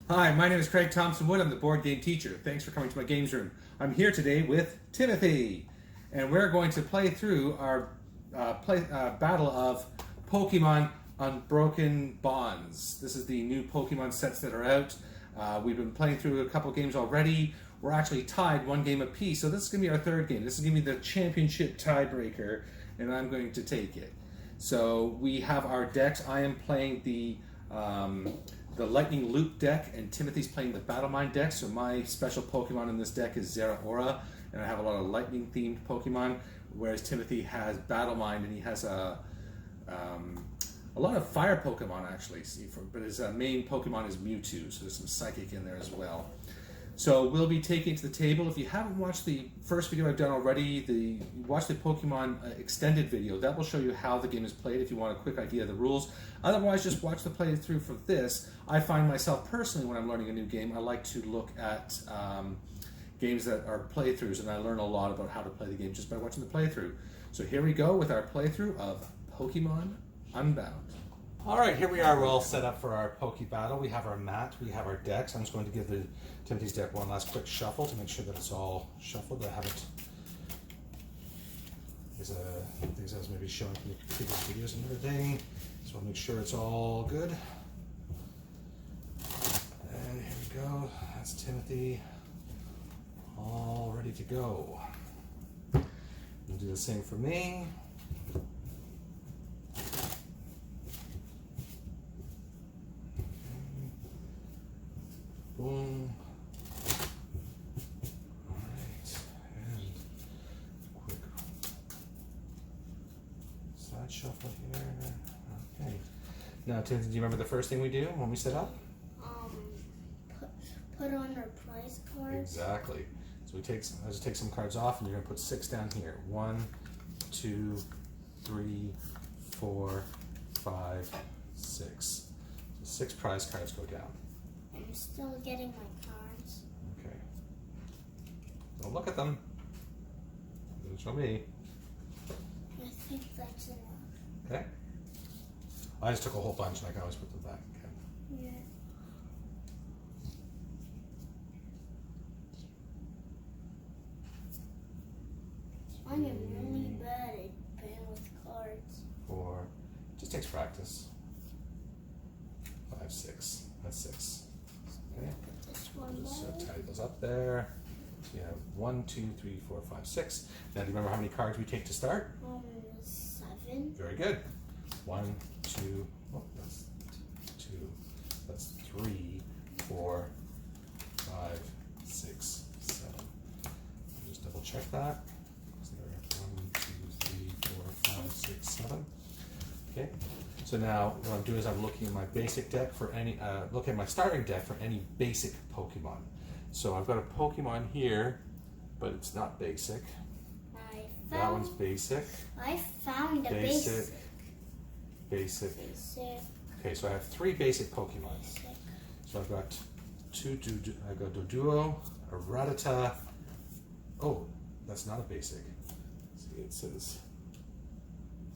Hi, my name is Craig Thompson Wood. I'm the board game teacher. Thanks for coming to my games room. I'm here today with Timothy, and we're going to play through our battle of Pokemon Unbroken Bonds. This is the new Pokemon sets that are out. We've been playing through a couple games already. We're actually tied one game apiece, so this is going to be our third game. This is going to be the championship tiebreaker, and I'm going to take it. So we have our decks. I am playing the Lightning Loop deck, and Timothy's playing the Battle Mind deck. So my special Pokemon in this deck is Zaraora, and I have a lot of lightning themed Pokemon, whereas Timothy has Battle Mind, and he has a lot of fire Pokemon actually, but his main Pokemon is Mewtwo, so there's some psychic in there as well. So we'll be taking it to the table. If you haven't watched the first video I've done already, watch the Pokemon extended video. That will show you how the game is played if you want a quick idea of the rules. Otherwise, just watch the playthrough for this. I find myself personally, when I'm learning a new game, I like to look at games that are playthroughs, and I learn a lot about how to play the game just by watching the playthrough. So here we go with our playthrough of Pokemon Unbound. All right, here we are. We're all set up for our Poke battle. We have our mat, we have our decks. I'm just going to give Timothy's deck one last quick shuffle to make sure that it's all shuffled. I haven't. There's things I was maybe showing from the previous videos and everything. So I'll make sure it's all good. And here we go. That's Timothy. All ready to go. We'll do the same for me. Boom. All right, and quick side shuffle here. Okay. Now, Timothy, do you remember the first thing we do when we set up? Put on our prize cards. Exactly. So I just take some cards off, and you're gonna put 6 down here. 1, 2, 3, 4, 5, 6. So 6 prize cards go down. I'm still getting my cards. Okay. Don't look at them. Don't show me. I think that's enough. Okay. I just took a whole bunch, and I can always put them back. Okay. Yeah. I am really bad at playing with cards. 4. Just takes practice. 5, 6. That's 6. Okay. Put this one Just back. tidy those up there. So you have 1, 2, 3, 4, 5, 6. Now, do you remember how many cards we take to start? 7. Very good. 1, 2. Oh, that's 2. That's 3, 4, 5, 6, 7. Just double check that. 1, 2, 3, 4, 5, 6, 7. Okay. So now what I'm doing is I'm looking at my basic deck for any, look at my starting deck for any basic Pokemon. So I've got a Pokemon here, but it's not basic. That one's basic. I found a basic. Basic. Okay, so I have 3 basic Pokemon. So I've got I've got Doduo, a Rattata. Oh, that's not a basic. See, it says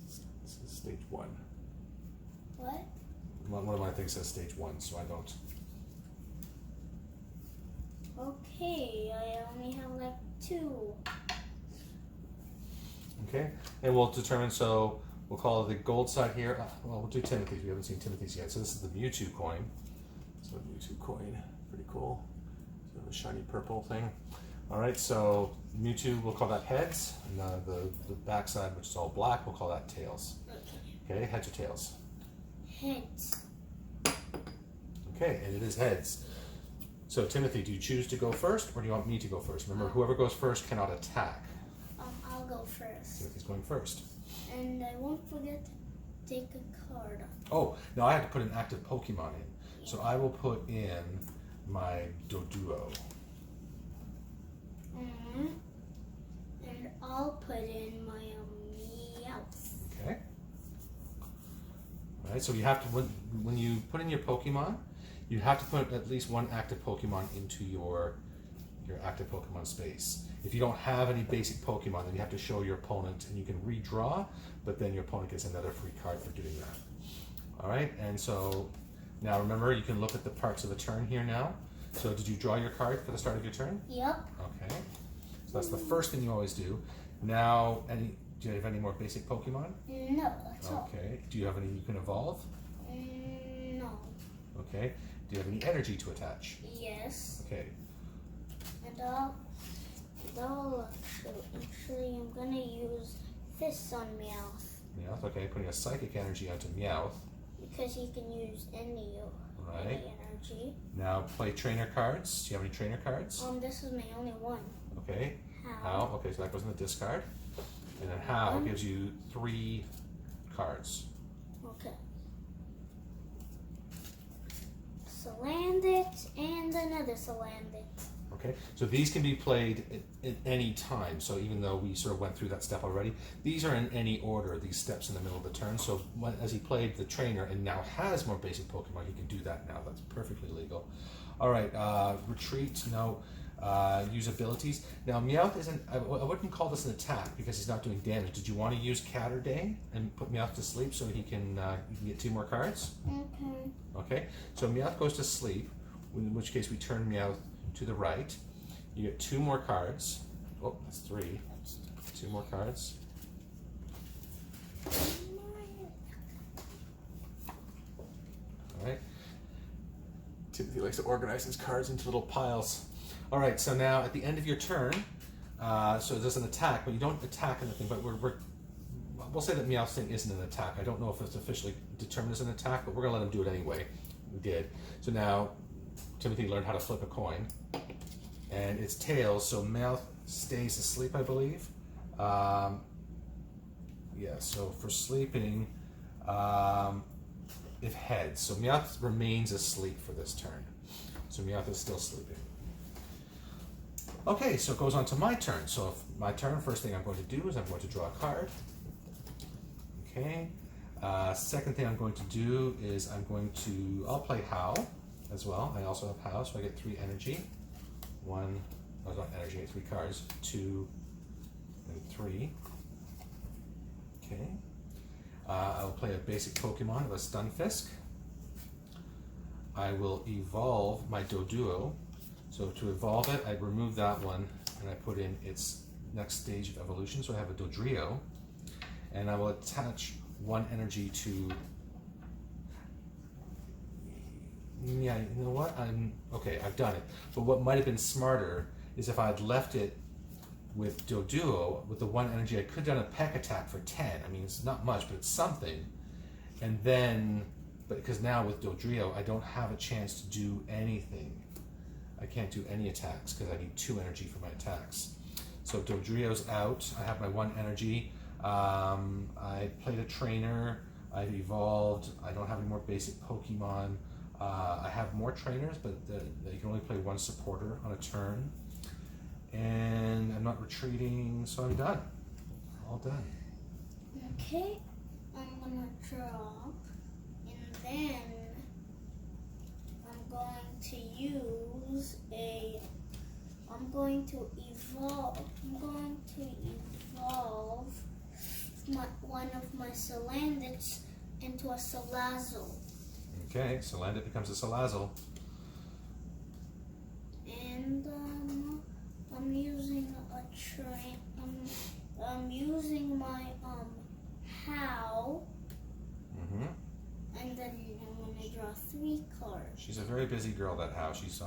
this is stage 1. What? One of my things says stage 1, so I don't. Okay, I only have like 2. Okay, and we'll determine, so we'll call the gold side here. Well, we'll do Timothy's. We haven't seen Timothy's yet. So this is the Mewtwo coin. So Mewtwo coin, pretty cool. So the shiny purple thing. All right, so Mewtwo, we'll call that heads. And the back side, which is all black, we'll call that tails. Okay, heads or tails? Heads. Okay, and it is heads. So Timothy, do you choose to go first, or do you want me to go first? Remember, whoever goes first cannot attack. I'll go first. Timothy's going first. And I won't forget to take a card. Oh, now I have to put an active Pokemon in. So I will put in my Doduo. And I'll put in my Meowth. Okay. All right, so you have to, when you put in your Pokemon, you have to put at least one active Pokemon into your active Pokemon space. If you don't have any basic Pokemon, then you have to show your opponent, and you can redraw, but then your opponent gets another free card for doing that. All right, and so Now remember, you can look at the parts of the turn here now. So did you draw your card for the start of your turn? Yep. Okay. So that's the first thing you always do. Now, do you have any more basic Pokemon? No, that's all. Okay. Do you have any you can evolve? No. Okay. Do you have any energy to attach? Yes. Okay. And actually, I'm gonna use this on Meowth. Meowth, okay. Putting a psychic energy onto Meowth. Because he can use any energy. Now play trainer cards. Do you have any trainer cards? This is my only one. Okay. How? Okay, so that goes in the discard. And then How gives you 3 cards. Okay. Salandit and another Salandit. Okay, so these can be played at any time. So even though we sort of went through that step already, these are in any order, these steps in the middle of the turn. So as he played the trainer and now has more basic Pokemon, he can do that now. That's perfectly legal. All right, retreat, no. Use abilities. Now Meowth isn't, I wouldn't call this an attack because he's not doing damage. Did you want to use Catterday and put Meowth to sleep so he can get 2 more cards? Okay. Okay, so Meowth goes to sleep, in which case we turn Meowth to the right. You get 2 more cards. Oh, that's 3. 2 more cards. All right. Timothy likes to organize his cards into little piles. All right, so now at the end of your turn, so it doesn't attack, but you don't attack anything, but we'll say that Meowth's thing isn't an attack. I don't know if it's officially determined as an attack, but we're gonna let him do it anyway. We did. So now Timothy learned how to flip a coin, and it's tails, so Meowth stays asleep, I believe. Yeah, so for sleeping, if heads. So Meowth remains asleep for this turn. So Meowth is still sleeping. Okay, so it goes on to my turn. So if my turn, first thing I'm going to do is I'm going to draw a card. Okay. Second thing I'm going to do is I'll play How as well. I also have How, so I get 3 energy. 1, oh, not energy, I get 3 cards. 2 and 3. Okay. I'll play a basic Pokemon of a Stunfisk. I will evolve my Doduo. So to evolve it, I remove that one and I put in its next stage of evolution. So I have a Dodrio, and I will attach 1 energy to. Yeah, you know what? I've done it. But what might have been smarter is if I had left it with Doduo, with the 1 energy, I could have done a peck attack for 10. I mean, it's not much, but it's something. And then, because now with Dodrio, I don't have a chance to do anything. I can't do any attacks because I need 2 energy for my attacks. So Dodrio's out. I have my 1 energy. I played a trainer. I've evolved. I don't have any more basic Pokemon. I have more trainers, but you can only play 1 supporter on a turn. And I'm not retreating, so I'm done. All done. Okay, I'm gonna draw, and then I'm going to use one of my Salandits into a Salazzle. Okay, Salandit becomes a Salazzle. And I'm using I'm using my How. And then I'm gonna draw 3 cards. She's a very busy girl, that How. She's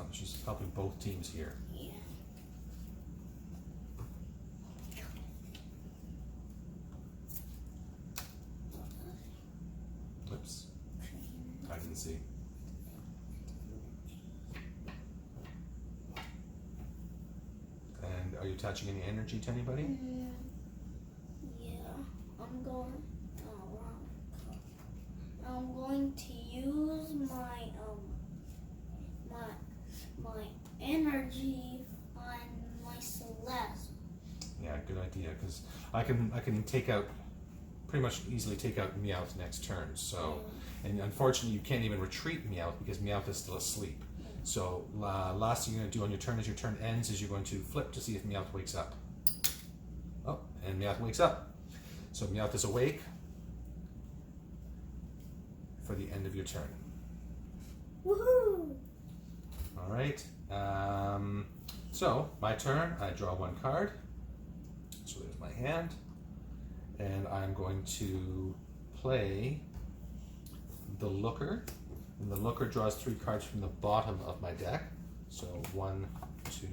helping both teams here. Yeah. Oops. I didn't see. And are you attaching any energy to anybody? Yeah. I'm going to use my my energy on my Celeste. Yeah, good idea, because I can take out, pretty much easily take out Meowth next turn. So, and unfortunately you can't even retreat Meowth because Meowth is still asleep. So last thing you're going to do on your turn as your turn ends is you're going to flip to see if Meowth wakes up. Oh, and Meowth wakes up. So Meowth is awake for the end of your turn. Woohoo! All right. So my turn. I draw one card. So there's my hand, and I'm going to play the Looker. And the Looker draws 3 cards from the bottom of my deck. So 1, 2,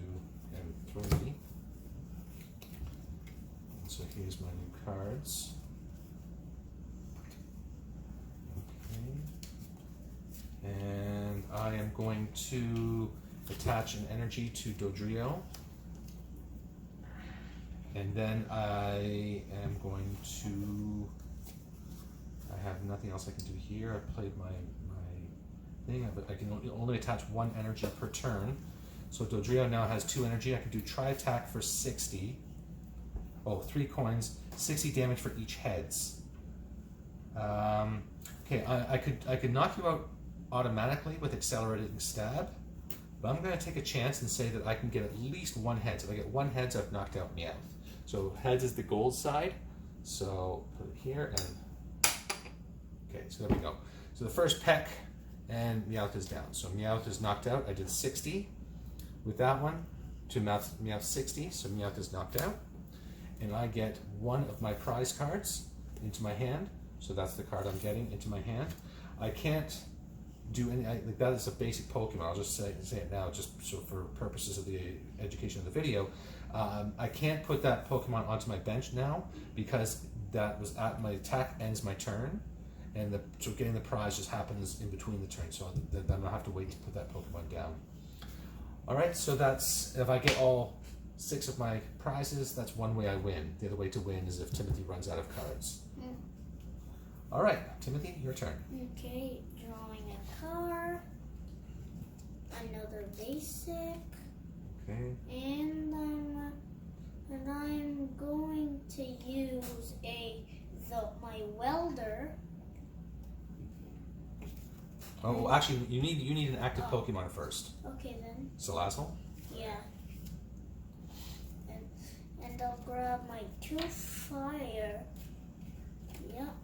and 3. So here's my new cards. Okay. And I am going to attach an energy to Dodrio. And then I am going to, I have nothing else I can do here. I played my thing, but I can only attach 1 energy per turn. So Dodrio now has 2 energy. I can do tri-attack for 60. Oh, 3 coins, 60 damage for each heads. Okay, I could knock you out automatically with accelerating stab, but I'm going to take a chance and say that I can get at least 1 heads. If I get 1 heads, I've knocked out Meowth. So heads is the gold side. So put it here and okay, so there we go. So the first peck and Meowth is down. So Meowth is knocked out. I did 60 with that one to Meowth 60. So Meowth is knocked out. And I get 1 of my prize cards into my hand. So that's the card I'm getting into my hand. I can't do any, like that is a basic Pokemon. I'll just say it now, just so for purposes of the education of the video. I can't put that Pokemon onto my bench now because that was at my attack ends my turn, and so getting the prize just happens in between the turns. So then I'll have to wait to put that Pokemon down. All right, so that's if I get all 6 of my prizes. That's one way I win. The other way to win is if Timothy runs out of cards. All right, Timothy, your turn. Okay, drawing a card, another basic, Okay. and I'm going to use my welder. Oh, well, actually, you need an active Pokemon first. Okay then. Salazzle. Yeah. And I'll grab my 2 fire. Yep.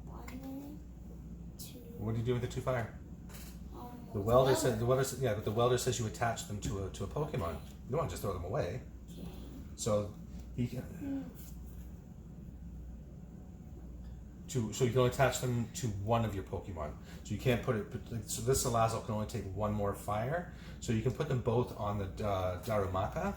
1, 2. What do you do with the 2 fire? The welder says yeah, but the welder says you attach them to a Pokemon. You don't want to just throw them away. Okay. So he can. So you can only attach them to one of your Pokemon. So you can't put it. So this Salazzle can only take 1 more fire. So you can put them both on the Darumaka.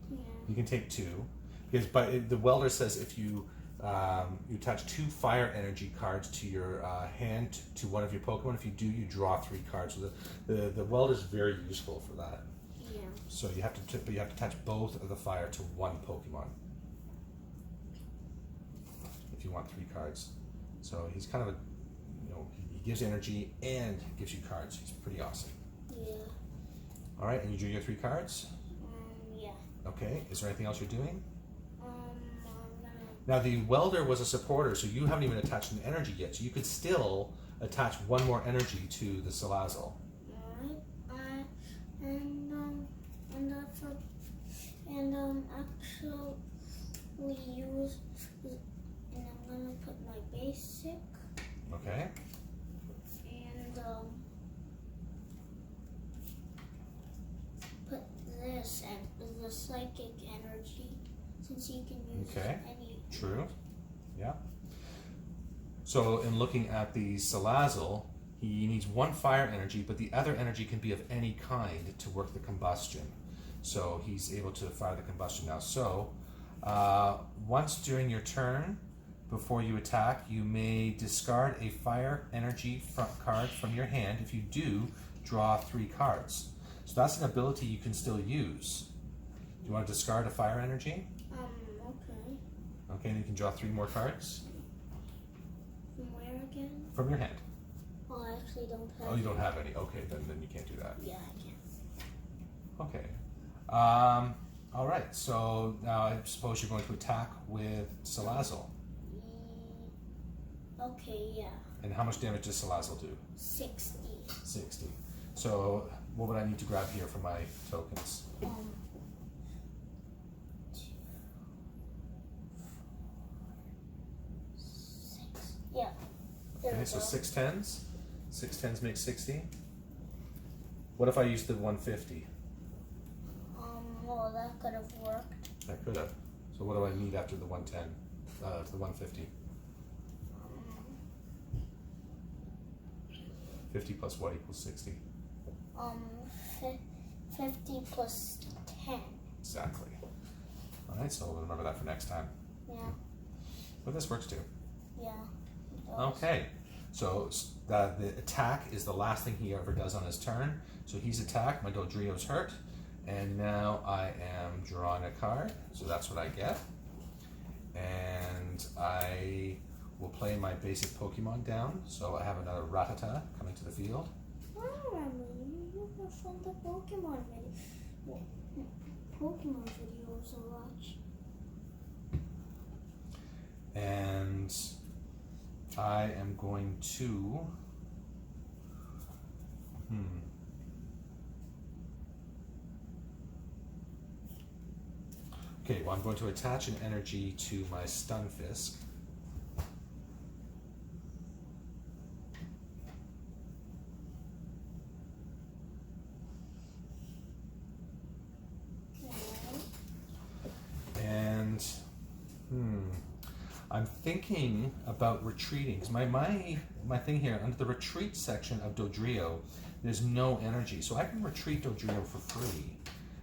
Yeah. You can take 2, because the welder says if you you attach 2 fire energy cards to your hand to one of your Pokemon. If you do, you draw 3 cards. So the welder is very useful for that. Yeah. So you have to attach both of the fire to 1 Pokemon if you want 3 cards. So he's kind of he gives energy and gives you cards. He's pretty awesome. Yeah. All right, and you drew your 3 cards. Yeah. Okay. Is there anything else you're doing? I'm gonna. Now the welder was a supporter, so you haven't even attached an energy yet. So you could still attach 1 more energy to the Salazzle. Alright. Actually use, and I'm gonna put my basic Okay. and put this and the psychic energy, since you can use any. True. Yeah. So in looking at the Salazzle, he needs 1 fire energy, but the other energy can be of any kind to work the combustion. So he's able to fire the combustion now. So once during your turn, before you attack, you may discard a fire energy card from your hand. If you do, draw 3 cards. So that's an ability you can still use. Do you want to discard a fire energy? Okay. Okay, and you can draw 3 more cards. From where again? From your hand. Oh, I actually don't have. Oh, you don't have any. Okay, then you can't do that. Yeah, I can. Okay. All right. So now I suppose you're going to attack with Salazzle. Okay, yeah. And how much damage does Salazzle do? 60. 60. So what would I need to grab here for my tokens? 2, 4, 5, 6. Yeah. Okay, so 6 tens. 6 tens make 60. What if I used the 150? Well, that could have worked. That could have. So what do I need after the 110? To the 150? 50 plus what equals 60? 50 plus 10. Exactly. All right, so we'll remember that for next time. Yeah. But this works too. Yeah. Okay, so the attack is the last thing he ever does on his turn. So he's attacked, my Dodrio's hurt, and now I am drawing a card, so that's what I get. And I will play my basic Pokemon down, so I have another Rattata coming to the field. I remember you were from the Pokemon videos I watch. And I am going to okay, well I'm going to attach an energy to my Stunfisk. And I'm thinking about retreating, because my thing here, under the retreat section of Dodrio, there's no energy. So I can retreat Dodrio for free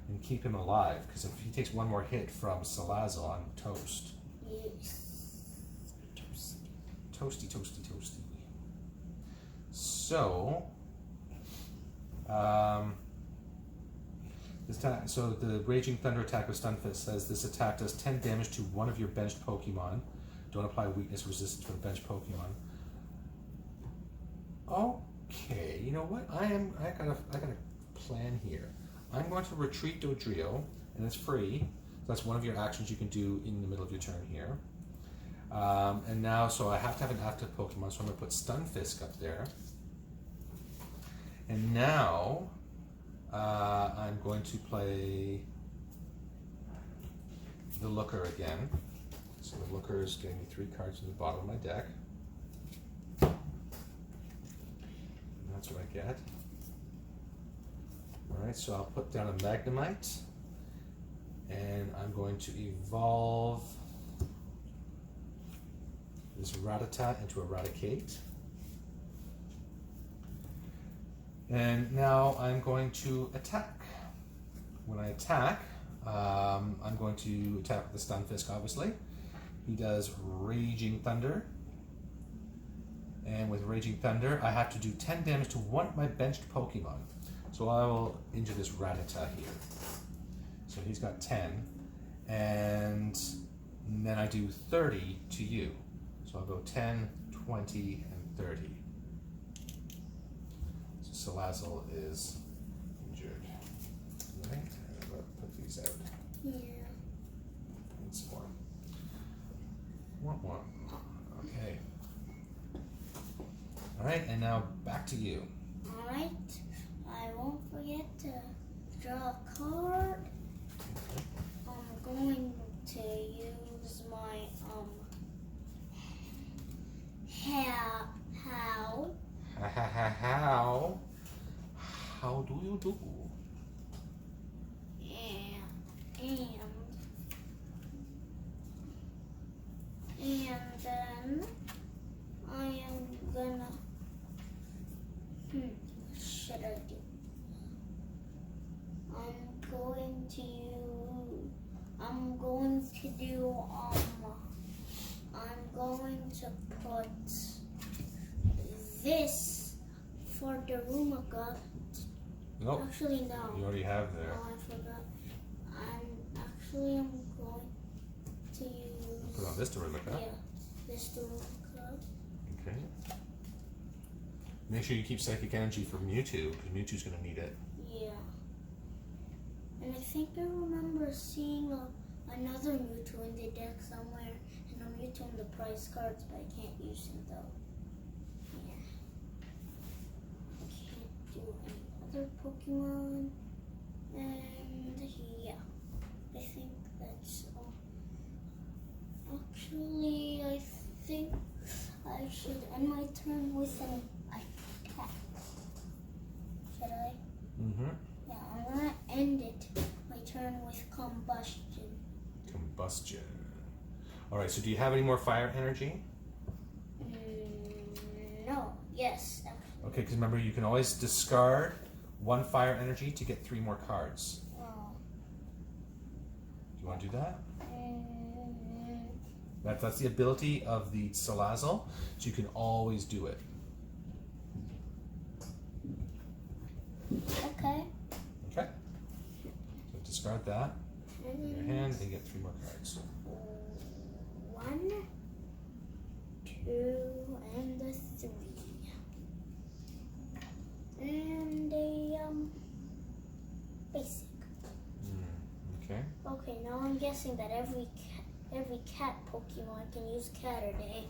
and keep him alive, because if he takes one more hit from Salazzle, I'm toast. Yes. Toasty, toasty, toasty. So, so the Raging Thunder attack of Stunfisk says this attack does 10 damage to one of your benched Pokemon. Don't apply weakness resistance for the benched Pokemon. Okay, you know what? I got a plan here. I'm going to retreat Dodrio, and it's free. That's one of your actions you can do in the middle of your turn here. And now, so I have to have an active Pokemon, so I'm going to put Stunfisk up there. And now, I'm going to play the Looker again. So the Looker is getting me 3 cards in the bottom of my deck. And that's what I get. Alright, so I'll put down a Magnemite. And I'm going to evolve this Rattata into Eradicate. And now I'm going to attack. When I attack, I'm going to attack with the Stunfisk, obviously. He does Raging Thunder. And with Raging Thunder, I have to do 10 damage to one of my benched Pokemon. So I will injure this Rattata here. So he's got 10. And then I do 30 to you. So I'll go 10, 20, and 30. So Salazzle is injured. Right? I'm going to put these out. Yeah. And some more. One. Okay. Alright, and now back to you. Alright. I won't forget to draw a card. I'm going to use my How do you do? And then I am gonna what should I do? I'm going to put this for the Rumaga. Nope. Actually, no. You already have there. Oh, I forgot. I'm going to use. Put on this to Rumaga. Yeah, this to Rumaga. Okay. Make sure you keep Psychic Energy for Mewtwo, because Mewtwo's going to need it. Yeah. And I think I remember seeing another Mewtwo in the deck somewhere, and a Mewtwo in the prize cards, but I can't use him though. Yeah. I can't do any other Pokemon. And yeah, I think that's all. Actually, I think I should end my turn. turn with an attack. Should I? Mm-hmm. Yeah, I'm gonna end it. My turn with combustion. Combustion. All right. So do you have any more fire energy? No. Yes. Actually. Okay, because remember you can always discard 1 fire energy to get 3 more cards. Oh. Do you want to do that? That's the ability of the Salazzle, so you can always do it. Okay. Okay. So discard that. In your hand and get 3 more cards. 1, 2, and a 3. And a basic. Okay. Okay, now I'm guessing that every cat Pokemon can use Catterday.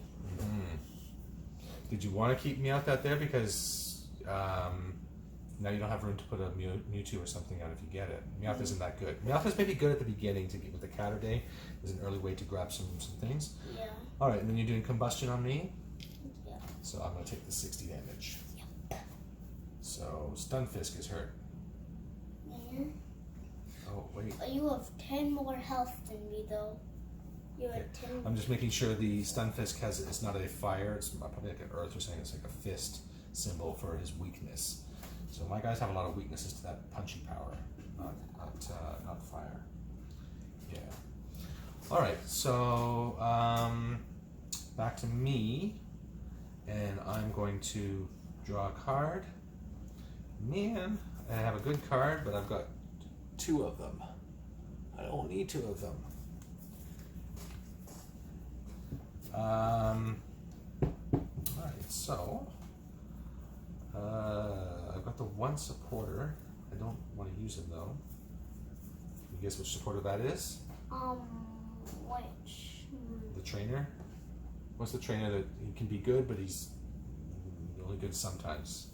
Did you want to keep Meowth there because now you don't have room to put a Mewtwo or something out if you get it? Meowth isn't that good. Meowth is maybe good at the beginning to get with the Catterday. Is an early way to grab some things. Yeah. All right, and then you're doing combustion on me. Yeah. So I'm going to take the 60 damage. Yep. So Stunfisk is hurt. Yeah. Oh wait. You have 10 more health than me though. You have 10 more. I'm just making sure the Stunfisk it's not a fire, it's probably like an earth or something, it's like a fist symbol for his weakness. So my guys have a lot of weaknesses to that punchy power, not fire. Yeah. Alright, so back to me, and I'm going to draw a card. Man, I have a good card, but I've got 2 of them. I don't need 2 of them. Alright, so I've got the 1 supporter. I don't want to use him though. You guess which supporter that is? Which? The trainer. What's the trainer that he can be good, but he's only good sometimes?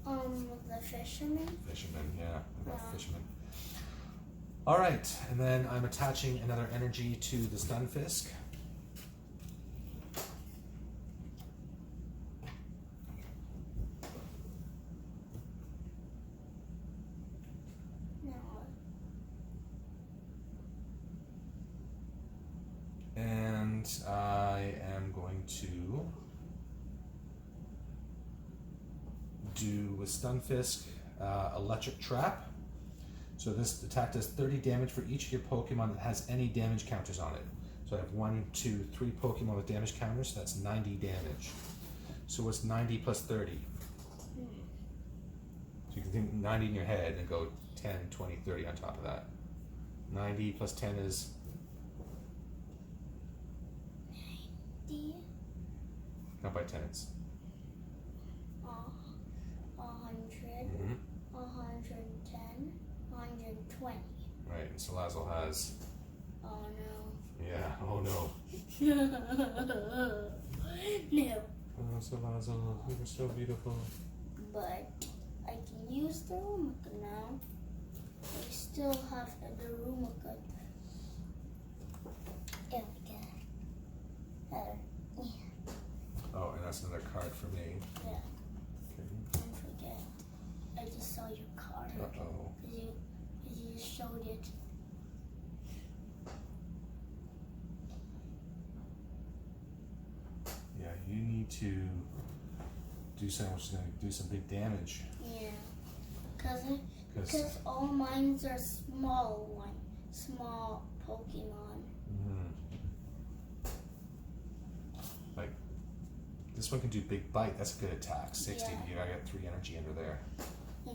The fisherman. Fisherman, yeah. I got Yeah. fisherman. Alright, and then I'm attaching another energy to the Stunfisk. And I am going to do with Stunfisk Electric Trap. So this attack does 30 damage for each of your Pokemon that has any damage counters on it. So I have 1, 2, 3 Pokemon with damage counters, so that's 90 damage. So what's 90 plus 30? So you can think 90 in your head and go 10, 20, 30 on top of that. 90 plus 10 is? 90. Not by tens. 100. 110. 120. Right, and Salazzle has? Oh no. Yeah, oh no. No. Oh, Salazzle, you were so beautiful. But I can use the Rumika now. I still have the Rumika. Oh my god. Yeah. Oh, and that's another card for me. Yeah. Okay. Don't forget. I just saw your card. Uh-oh. Because you just showed it. Yeah, you need to do something which is going to do some big damage. Yeah. Because all mines are small Pokemon. Like, this one can do Big Bite. That's a good attack. 60 Yeah. to you. I got 3 energy under there. Yeah.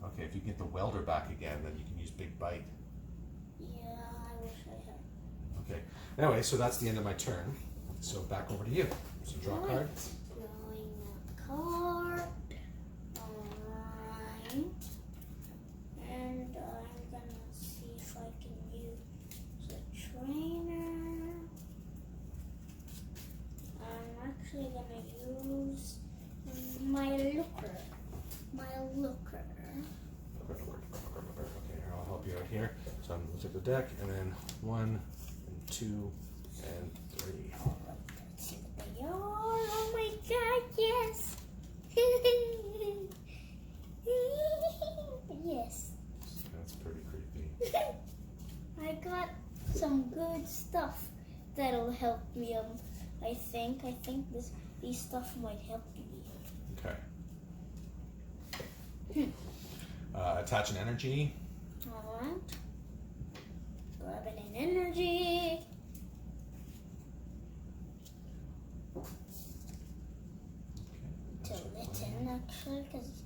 Okay, if you get the Welder back again, then you can use Big Bite. Yeah, I wish I had. Okay. Anyway, so that's the end of my turn. So back over to you. So draw a card. Drawing a card. Alright. And I'm gonna see if I can use the trainer. I'm actually gonna use my looker. Okay, here, I'll help you out here. So I'm going to take the deck, and then 1, and 2, and 3. Alright, let's see what they are. Yes. That's pretty creepy. I got some good stuff that'll help me. I think these stuff might help me. Okay. Attach an energy. Alright. Grabbing an energy. To Litten, actually, because.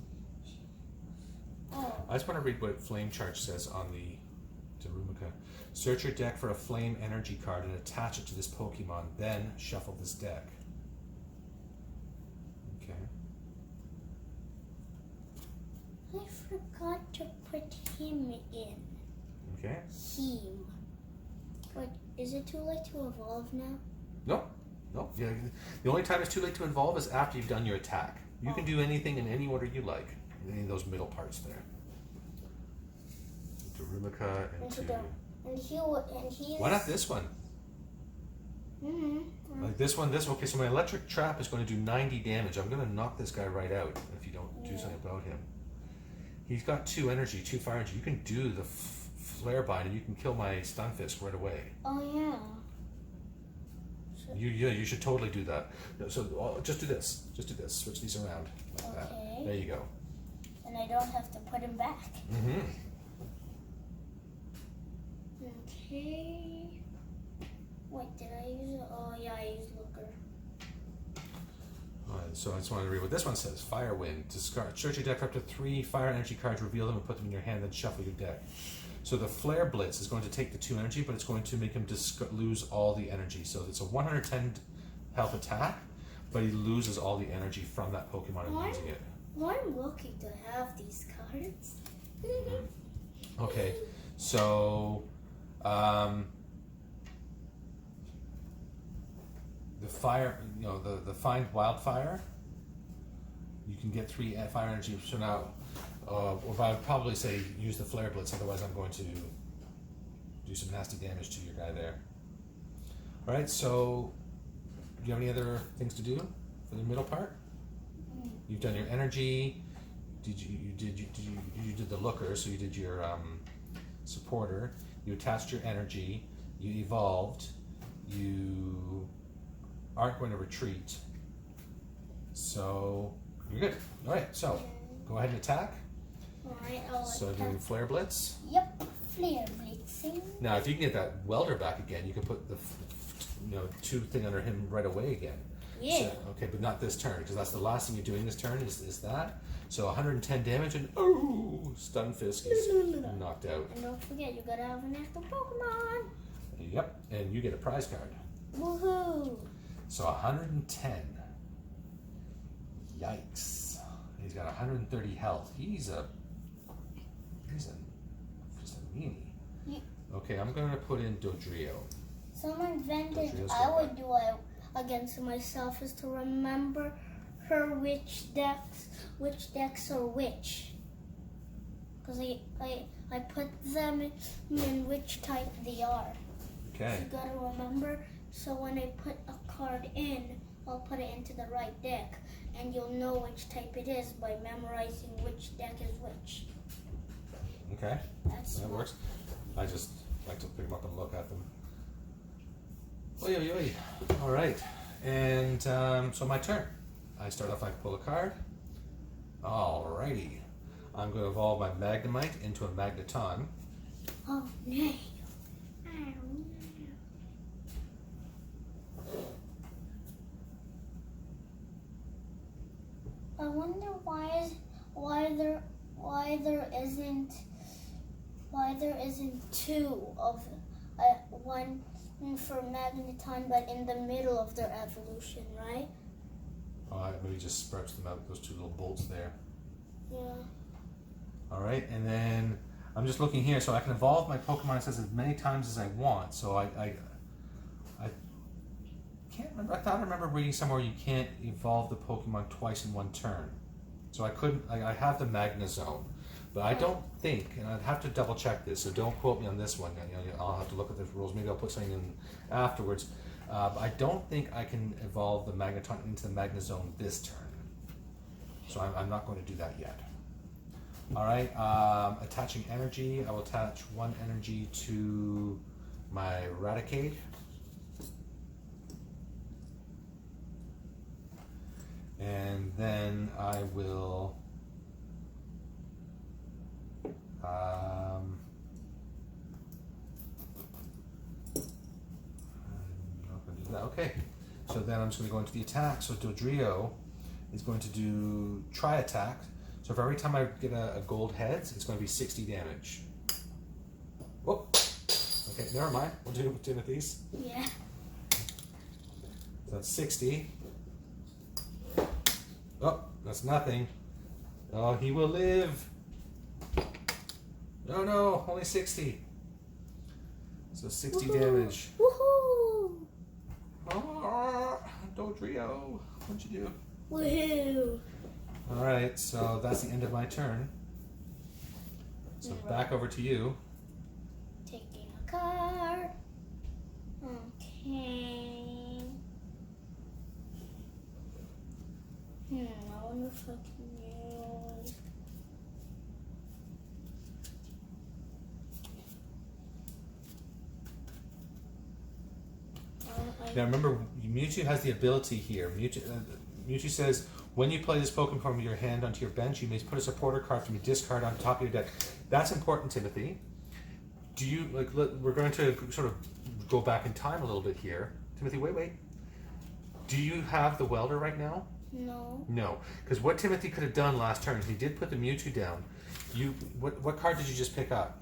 Oh. I just want to read what Flame Charge says on the Darumaka. Search your deck for a flame energy card and attach it to this Pokemon, then shuffle this deck. Okay. I forgot to put him in. Okay. Him. But is it too late to evolve now? No. No. Yeah. The only time it's too late to evolve is after you've done your attack. You can do anything in any order you like. Any of those middle parts there. Darumaka into. And he's. Why not this one? Like this one, okay, so my electric trap is going to do 90 damage. I'm going to knock this guy right out if you don't do something about him. He's got 2 energy, 2 fire energy. You can do the flare bind and you can kill my Stunfisk right away. Oh, yeah. You should totally do that. So just do this. Just do this. Switch these around like that. There you go. And I don't have to put him back. Mm-hmm. Okay. Wait, did I use it? Oh, yeah, I used Looker. Alright, so I just wanted to read what this one says. Fire Wind. Discard. Search your deck for up to 3 fire energy cards, reveal them and put them in your hand, then shuffle your deck. So the Flare Blitz is going to take the 2 energy, but it's going to make him lose all the energy. So it's a 110 health attack, but he loses all the energy from that Pokemon and using it. Well, I'm lucky to have these cards. Okay, so the fire, the Find Wildfire, you can get 3 fire energy. So now, I would probably say use the Flare Blitz, otherwise I'm going to do some nasty damage to your guy there. All right, so do you have any other things to do for the middle part? You've done your energy. You did the Looker, so you did your supporter. You attached your energy. You evolved. You aren't going to retreat. So you're good. All right, so go ahead and attack. All right, So doing Flare Blitz. Yep, Flare Blitzing. Now, if you can get that welder back again, you can put the 2 thing under him right away again. Yeah. So, okay, but not this turn, because that's the last thing you're doing this turn is that. So 110 damage and Stunfisk is knocked out. And don't forget, you gotta have an active Pokemon. Yep, and you get a prize card. Woohoo! So 110. Yikes! He's got 130 health. He's just a meanie. Yeah. Okay, I'm gonna put in Dodrio. Some advantage I would do against myself is to remember which decks are which. Because I put them in which type they are. Okay. You gotta remember, so when I put a card in, I'll put it into the right deck, and you'll know which type it is by memorizing which deck is which. Okay, that works. I just like to pick them up and look at them. Oy, oy, oy. All right, and so my turn. I start off, I pull a card. Alrighty. I'm going to evolve my Magnemite into a Magneton. Oh, no. I wonder why there isn't 2 of one for Magneton, but in the middle of their evolution, right? Maybe just sprouts them out, those 2 little bolts there. Yeah. All right, and then I'm just looking here, so I can evolve my Pokemon, it says, as many times as I want. So I can't remember. I thought I remember reading somewhere you can't evolve the Pokemon twice in one turn. So I couldn't. I have the Magnezone, but I don't think, and I'd have to double check this. So don't quote me on this one. I'll have to look at the rules. Maybe I'll put something in afterwards. But I don't think I can evolve the Magneton into the Magnezone this turn. So I'm not going to do that yet. All right, attaching energy. I will attach 1 energy to my Raticate. And then I will I'm not going to do that. Okay, so then I'm just going to go into the attack. So Dodrio is going to do tri-attack. So for every time I get a gold heads, it's going to be 60 damage. Whoop. Okay, never mind. We'll do Timothy's. Yeah. So that's 60. Oh, that's nothing. Oh, he will live. No, no, only 60. So 60 Woohoo. damage. Woohoo! Oh, Dodrio, what'd you do? Woohoo! All right, so that's the end of my turn. So back over to you. Taking a card. Okay. I wonder if I can use. Now remember, Mewtwo has the ability here. Mewtwo says, when you play this Pokemon from your hand onto your bench, you may put a supporter card from your discard on top of your deck. That's important, Timothy. Do you, we're going to sort of go back in time a little bit here. Timothy, wait. Do you have the welder right now? No. No, because what Timothy could have done last turn, he did put the Mewtwo down. What card did you just pick up?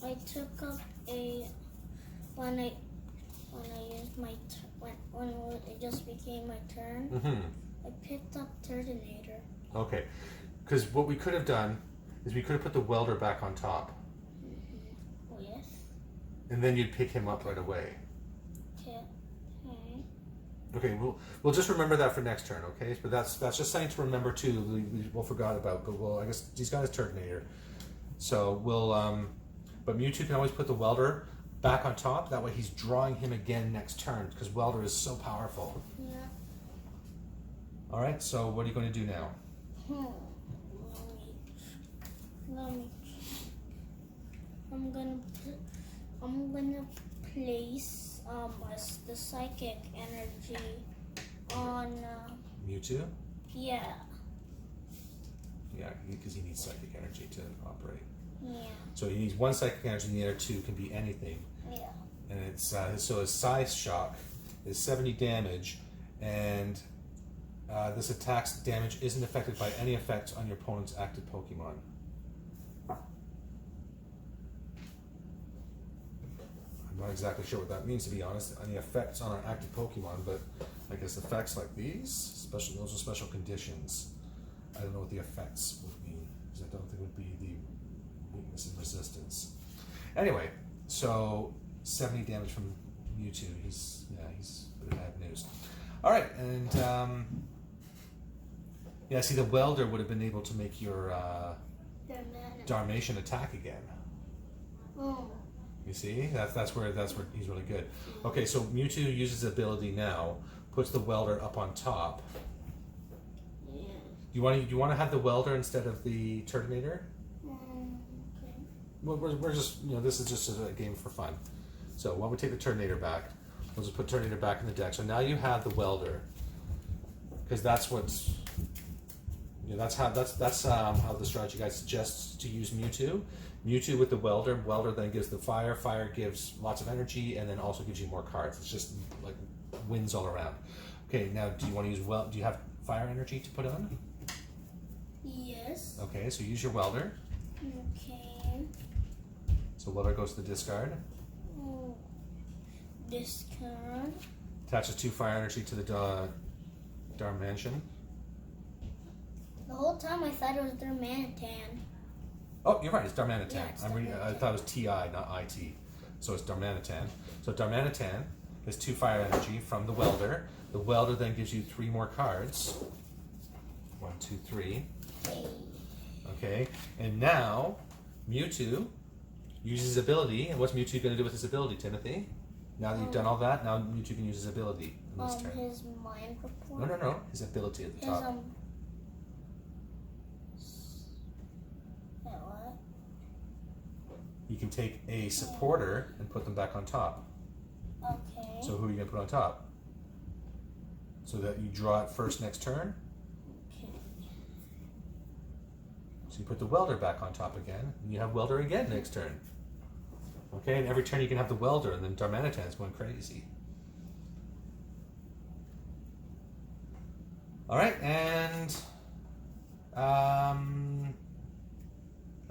I took up when I used my when it just became my turn. Mm-hmm. I picked up Turtonator. Okay, because what we could have done is we could have put the welder back on top. Mm-hmm. Oh yes. And then you'd pick him up right away. Okay. Okay, we'll just remember that for next turn, okay? But that's just something to remember too. We'll forgot about, but I guess he's got his Turtonator, so but Mewtwo can always put the welder back on top. That way he's drawing him again next turn because welder is so powerful. Yeah. All right, so what are you going to do now? Let me. I'm gonna place the psychic energy on. Mewtwo? Yeah. Yeah, because he needs psychic energy to operate. Yeah. So he needs 1 psychic energy, and the other 2 can be anything. Yeah. And it's so his Size Shock is 70 damage, and this attack's damage isn't affected by any effects on your opponent's active Pokemon. I'm not exactly sure what that means, to be honest. Any effects on our active Pokemon, but I guess effects like these, those are special conditions. I don't know what the effects would mean, because I don't think it would be the weakness and resistance. Anyway, so 70 damage from Mewtwo. He's a bit of bad news. All right, and yeah, see, the welder would have been able to make your Darmanian attack again. Oh. You see, that's where he's really good. Okay, so Mewtwo uses his ability now, puts the welder up on top. Yeah. You want to have the welder instead of the Turtonator? Okay. Well, we're just this is just a game for fun. So why don't we take the Turtonator back? We'll just put Turtonator back in the deck. So now you have the welder, because that's what's that's how the strategy guide suggests to use Mewtwo. Mewtwo with the welder. Welder then gives the fire. Fire gives lots of energy, and then also gives you more cards. It's just like wins all around. Okay, now do you want to use do you have fire energy to put on? Yes. Okay, so use your welder. Okay. So welder goes to the discard. Discard. Attaches 2 fire energy to the Darmanian. The whole time I thought it was Darmanitan. Oh, you're right. It's Darmanitan. Yeah, it's I thought it was TI, not IT. So it's Darmanitan. So Darmanitan is 2 fire energy from the welder. The welder then gives you 3 more cards. 1, 2, 3. Okay. And now Mewtwo uses his ability. And what's Mewtwo going to do with his ability, Timothy? Now that you've done all that, now Mewtwo can use his ability in this turn. His mind report. No. His ability at the His top. What? You can take a supporter and put them back on top. Okay. So who are you gonna put on top? So that you draw it first next turn. Okay. So you put the welder back on top again, and you have welder again next turn. Okay, and every turn you can have the welder, and then Darmanitan's going crazy. All right, and I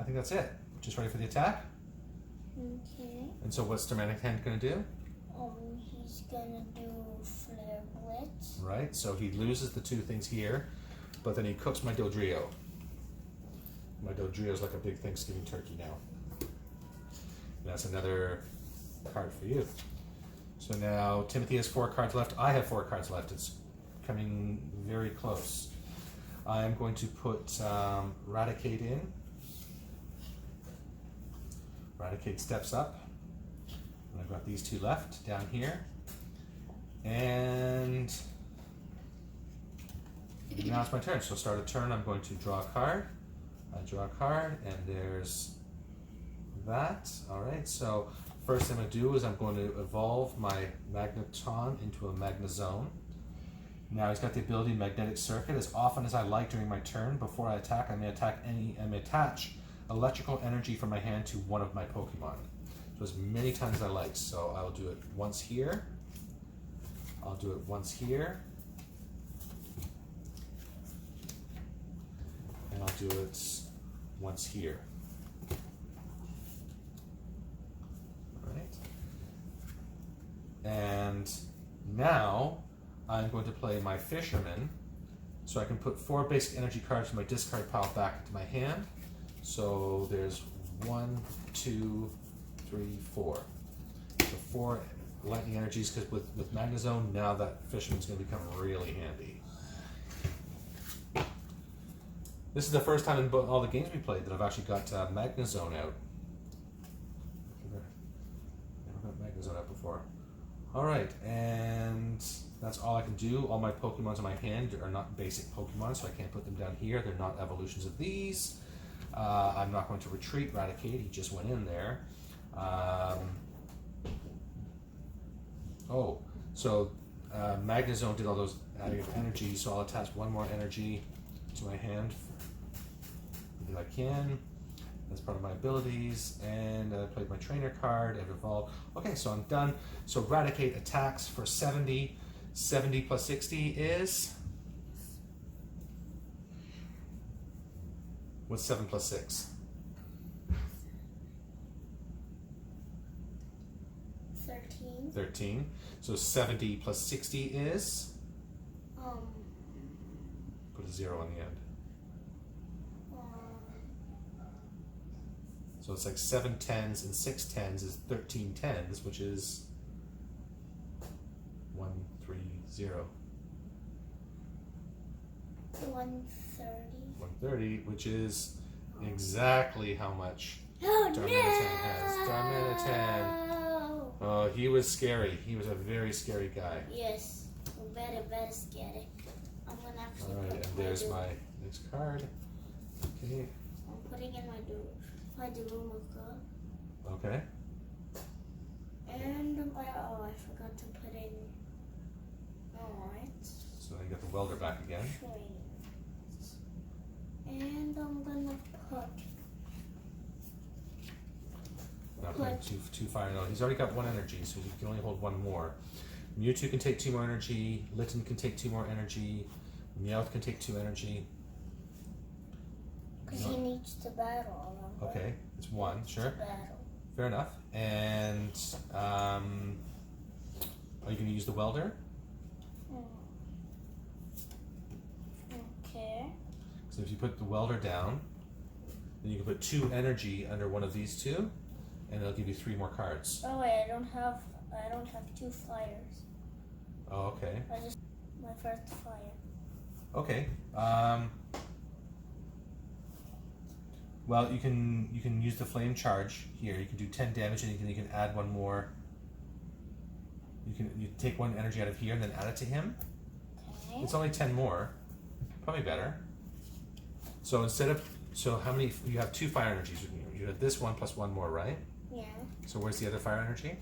think that's it. Just ready for the attack. Okay. And so what's Darmanitan going to do? He's gonna do Flare Blitz. Right, so he loses the two things here, but then he cooks my Dodrio. My Dodrio's like a big Thanksgiving turkey now. And that's another card for you. So now Timothy has 4 cards left. I have 4 cards left. It's coming very close. I'm going to put Raticate in. Raticate steps up. And I've got these 2 left down here. And now it's my turn. So start a turn, I'm going to draw a card. I draw a card, and there's that. Alright, so first thing I'm going to do is I'm going to evolve my Magneton into a Magnezone. Now he's got the ability Magnetic Circuit. As often as I like during my turn, before I attack, I may attach electrical energy from my hand to one of my Pokemon. So as many times as I like. So I'll do it once here. I'll do it once here. And I'll do it once here. Alright. And now I'm going to play my Fisherman, so I can put 4 basic energy cards from my discard pile back into my hand. So there's 1, 2, 3, 4. So 4 lightning energies, because with Magnezone, now that Fisherman's going to become really handy. This is the first time in all the games we played that I've actually got Magnezone out. Never got Magnezone out before. Alright, and that's all I can do. All my Pokemons in my hand are not basic Pokemon, so I can't put them down here. They're not evolutions of these. I'm not going to retreat Raticate, he just went in there. Magnezone did all those adding of energy, so I'll attach 1 more energy to my hand that I can. That's part of my abilities, and I played my trainer card, I've evolved. Okay, so I'm done. So Raticate attacks for 70. 70 plus 60 is? What's 7 plus 6? 13. 13. So 70 plus 60 is? Put a 0 on the end. So it's like 7 10s and 6 10s is 13 10s, which is 130. 130. 130, which is exactly how much Oh, Darmanitan has. no! Darmanitan. Oh, he was scary. He was a very scary guy. Yes. Very, very scary. I'm gonna actually Alright, and there's my next card. Okay. I'm putting in my Darumaka. Okay. And I forgot to put in. Alright. So you got the welder back again. Trains. And I'm gonna put. Not playing two fire. No, he's already got 1 energy, so he can only hold 1 more. Mewtwo can take 2 more energy. Litten can take 2 more energy. Meowth can take 2 energy. Because he needs to battle, remember? Okay, it's 1, sure. Battle. Fair enough. And are you going to use the welder? Okay. So if you put the welder down, then you can put 2 energy under one of these 2, and it'll give you 3 more cards. Oh wait, I don't have 2 flyers. Oh, okay. I just my first flyer. Okay. Well, you can use the flame charge here. You can do 10 damage, and you can add 1 more You take 1 energy out of here and then add it to him. Okay. It's only 10 more. Probably better. So instead of how many? You have 2 fire energies. You have this one plus 1 more, right? Yeah. So where's the other fire energy?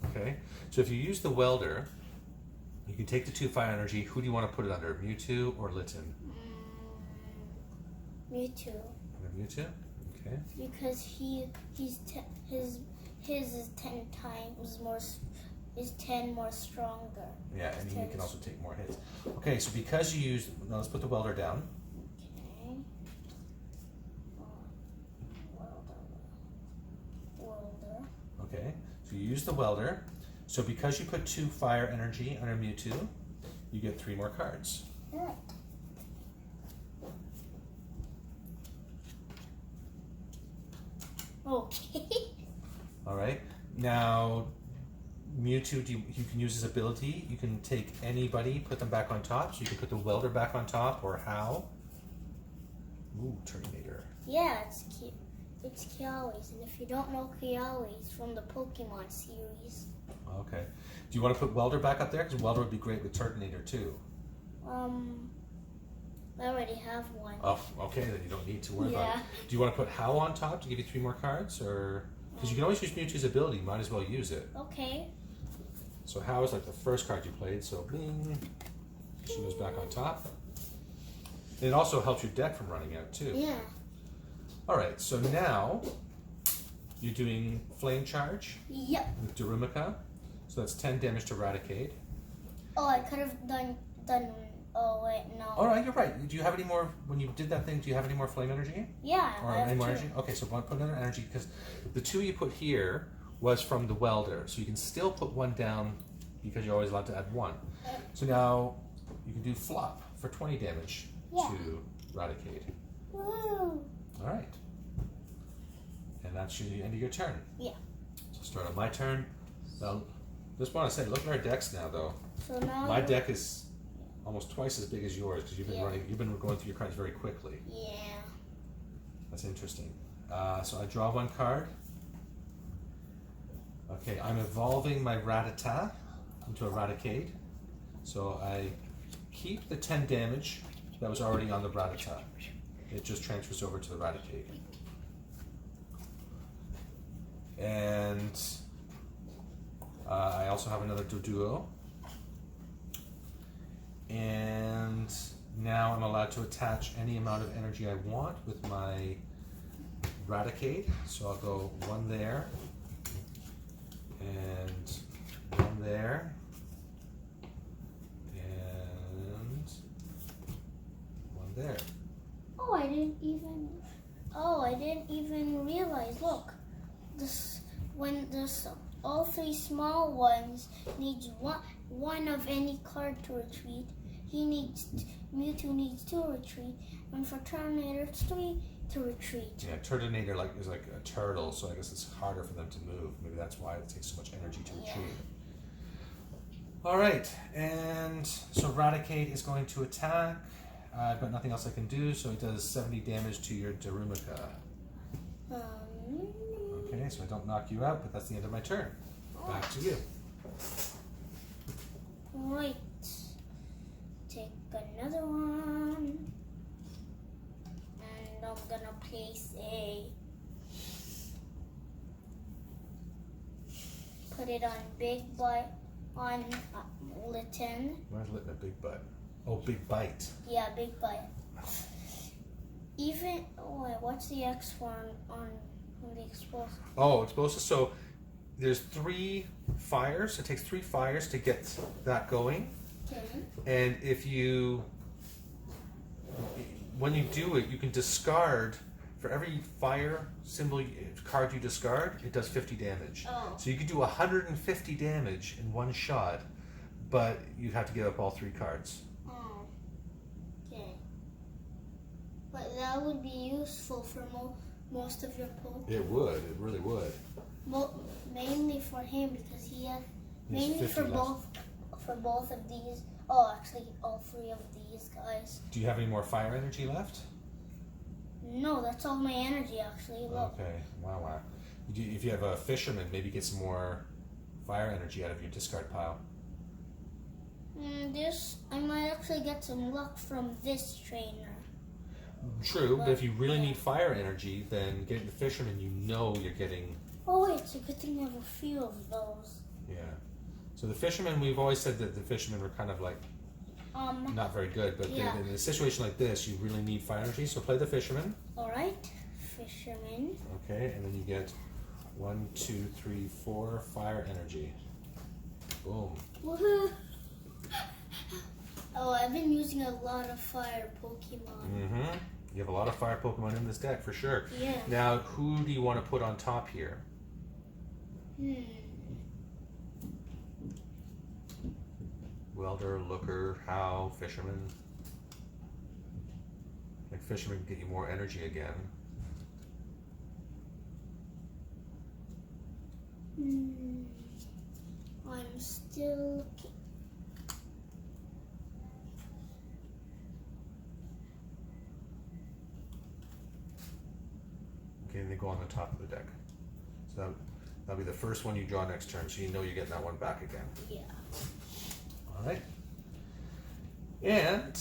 Okay. So if you use the welder, you can take the 2 fire energy. Who do you want to put it under? Mewtwo or Litten? Mewtwo. Under Mewtwo. Okay. Because his is 10 times more. Is 10 more stronger. Yeah, and he can also take more hits. Okay, so because you use, now let's put the welder down. Okay. Welder. Okay, so you use the welder. So because you put 2 fire energy under Mewtwo, you get 3 more cards. Alright. Okay. All right. Now, Mewtwo, you can use his ability. You can take anybody, put them back on top. So you can put the welder back on top, or how? Ooh, Terminator. Yeah, it's Kiawe's, and if you don't know Kiawe's from the Pokemon series. Okay. Do you want to put welder back up there? Because welder would be great with Terminator too. I already have one. Oh, okay. Then you don't need to worry about it. Do you want to put how on top to give you 3 more cards, or because you can always use Mewtwo's ability, you might as well use it. Okay. So how is like the first card you played? So bling, she goes back on top. And it also helps your deck from running out too. Yeah. All right. So now you're doing flame charge. Yep. With Darumaka. So that's 10 damage to Raticate. Oh, I could have done. Oh wait, no. All right, you're right. Do you have any more when you did that thing? Do you have any more flame energy? Yeah. Or I have any more 2. energy? Okay, so put another energy because the 2 you put here was from the welder, so you can still put 1 down because you're always allowed to add 1. So now you can do flop for 20 damage to Raticate. Woo! All right, and that's the end of your turn. Yeah. So start on my turn. Now, just want to say, look at our decks now, though. So now My deck is almost twice as big as yours because you've been going through your cards very quickly. Yeah. That's interesting. So I draw 1 card. Okay, I'm evolving my Rattata into a Raticate. So I keep the 10 damage that was already on the Rattata. It just transfers over to the Raticate. And I also have another Doduo. And now I'm allowed to attach any amount of energy I want with my Raticate. So I'll go 1 there, and 1 there, and 1 there. Oh, I didn't even realize. Look, when all 3 small ones needs one of any card to retreat. Mewtwo needs 2 retreat, and for Terminator it's 3 to retreat. Yeah, Turtonator is like a turtle, so I guess it's harder for them to move. Maybe that's why it takes so much energy to retreat. All right, and so Raticate is going to attack. I've got nothing else I can do, so it does 70 damage to your Darumaka. Okay, so I don't knock you out, but that's the end of my turn. Back to you. Right. Take another one. And I'm gonna place put it on Big Butt on Litten. Where's Litten a Big Butt? Oh, Big Bite. Yeah, Big Butt. What's the X for on the explosive? Oh, explosive. So there's 3 fires. It takes 3 fires to get that going. Okay. And when you do it, you can discard, for every fire symbol card you discard, it does 50 damage. Oh. So you could do 150 damage in 1 shot, but you'd have to give up all 3 cards. Oh. Okay. But that would be useful for most of your Pokemon. It would. It really would. Mainly for him because he has. Mainly for both of these. Oh, actually, all 3 of these guys. Do you have any more fire energy left? No, that's all my energy actually. Look. Okay, wow. If you have a fisherman, maybe get some more fire energy out of your discard pile. I might actually get some luck from this trainer. True, but if you really need fire energy, then getting the fisherman, you know you're getting... Oh wait, it's a good thing I have a few of those. Yeah. So the fishermen, we've always said that the fishermen were kind of like not very good, but yeah. in a situation like this, you really need fire energy, so play the fisherman. Alright, fisherman. Okay, and then you get 1, 2, 3, 4 fire energy. Boom. Woohoo! Oh, I've been using a lot of fire Pokemon. Mm-hmm. You have a lot of fire Pokemon in this deck, for sure. Yeah. Now, who do you want to put on top here? Welder, Looker, Howe, Fisherman. Like Fisherman can get you more energy again. I'm still looking. Okay, and they go on the top of the deck. So that'll be the first one you draw next turn, so you know you're getting that one back again. Yeah. Alright. And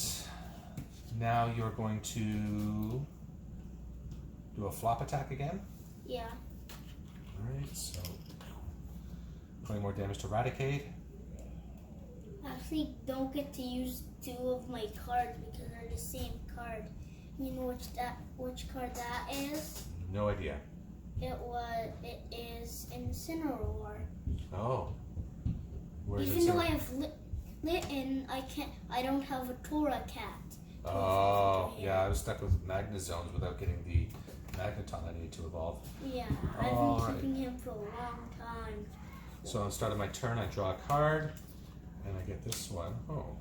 now you're going to do a flop attack again. Yeah. Alright, so 20 more damage to Eradicate. Actually, don't get to use 2 of my cards because they're the same card. You know which card that is? No idea. It is Zaraora. Oh. Where's Even though I have Litten, I don't have a Tora cat. Oh, yeah, I was stuck with Magnezones without getting the Magneton I need to evolve. Yeah, I've been keeping him for a long time. So on the start of my turn, I draw a card, and I get this one. Oh.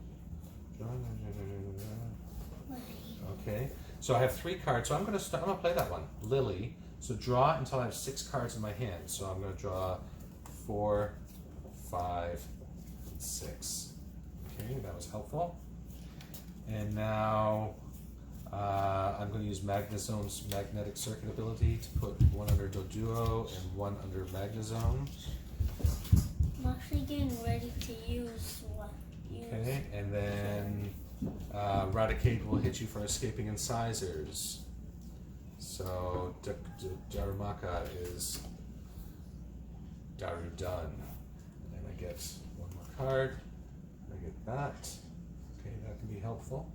Okay, so I have 3 cards, so I'm gonna play that one, Lily. So draw until I have 6 cards in my hand. So I'm gonna draw 4, 5, 6. Okay, that was helpful. And now I'm going to use Magnezone's Magnetic Circuit ability to put 1 under Doduo and 1 under Magnezone. I'm actually getting ready to use one. Okay, and then Eradicate will hit you for escaping incisors. So Darumaka is Darudun. And I get 1 more card. I get that. Okay, that can be helpful.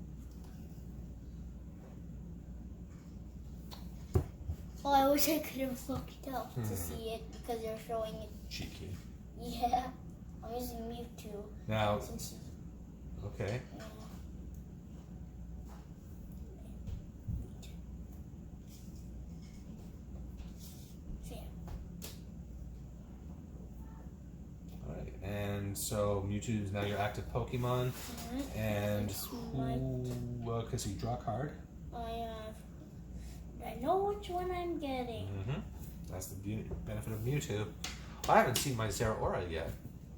Oh, I wish I could have looked up to see it because they're showing it. Cheeky. Yeah, I'm using Mewtwo. Now, okay. Alright, and so Mewtwo is now your active Pokemon. And who, okay, so you draw a card. I know which one I'm getting. That's the benefit of Mewtwo. I haven't seen my Zaraora yet.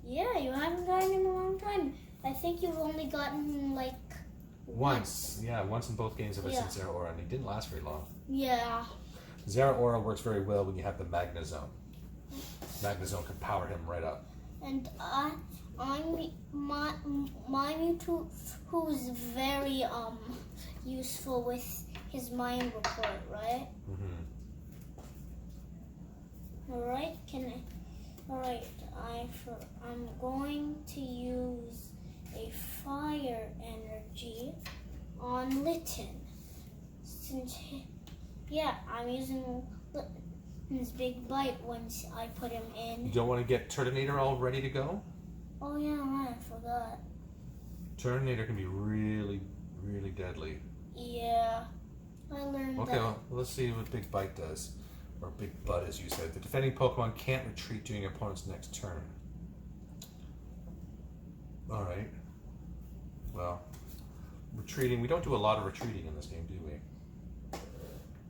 Yeah, you haven't gotten him in a long time. I think you've only gotten him like once. Yeah, once in both games ever since Zaraora, and he didn't last very long. Yeah. Zaraora works very well when you have the Magnezone. Magnezone can power him right up. And my Mewtwo, who is very useful with his mind report, right? Alright, I'm going to use a fire energy on Litten. I'm using his big bite once I put him in. You don't want to get Turtonator all ready to go? Oh yeah, right, I forgot. Turtonator can be really, really deadly. Yeah, I learned that. Okay, well, let's see what Big Bite does. Or Big Butt, as you said. The defending Pokemon can't retreat during your opponent's next turn. Alright. Well, retreating. We don't do a lot of retreating in this game, do we?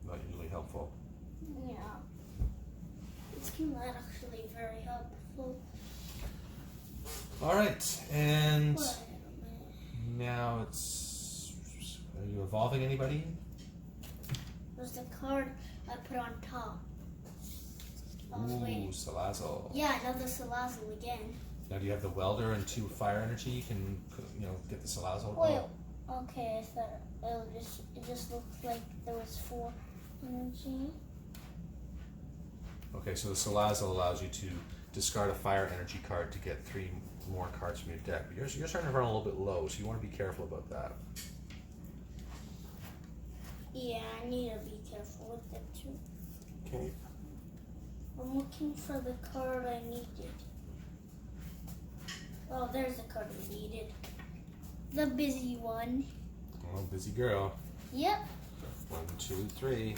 Not usually helpful. Yeah. It's not actually very helpful. Alright, and now it's... Are you evolving anybody? was the card I put on top. Ooh, Salazzle. Yeah, another Salazzle again. Now, do you have the welder and 2 fire energy? You can, get the Salazzle. Wait. Okay, I thought it just looked like there was 4 energy. Okay, so the Salazzle allows you to discard a fire energy card to get 3 more cards from your deck. But you're starting to run a little bit low, so you want to be careful about that. Yeah, I need to be careful with it too. Okay. I'm looking for the card I needed. Oh, there's the card we needed. The busy one. Oh, busy girl. Yep. 1, 2, 3.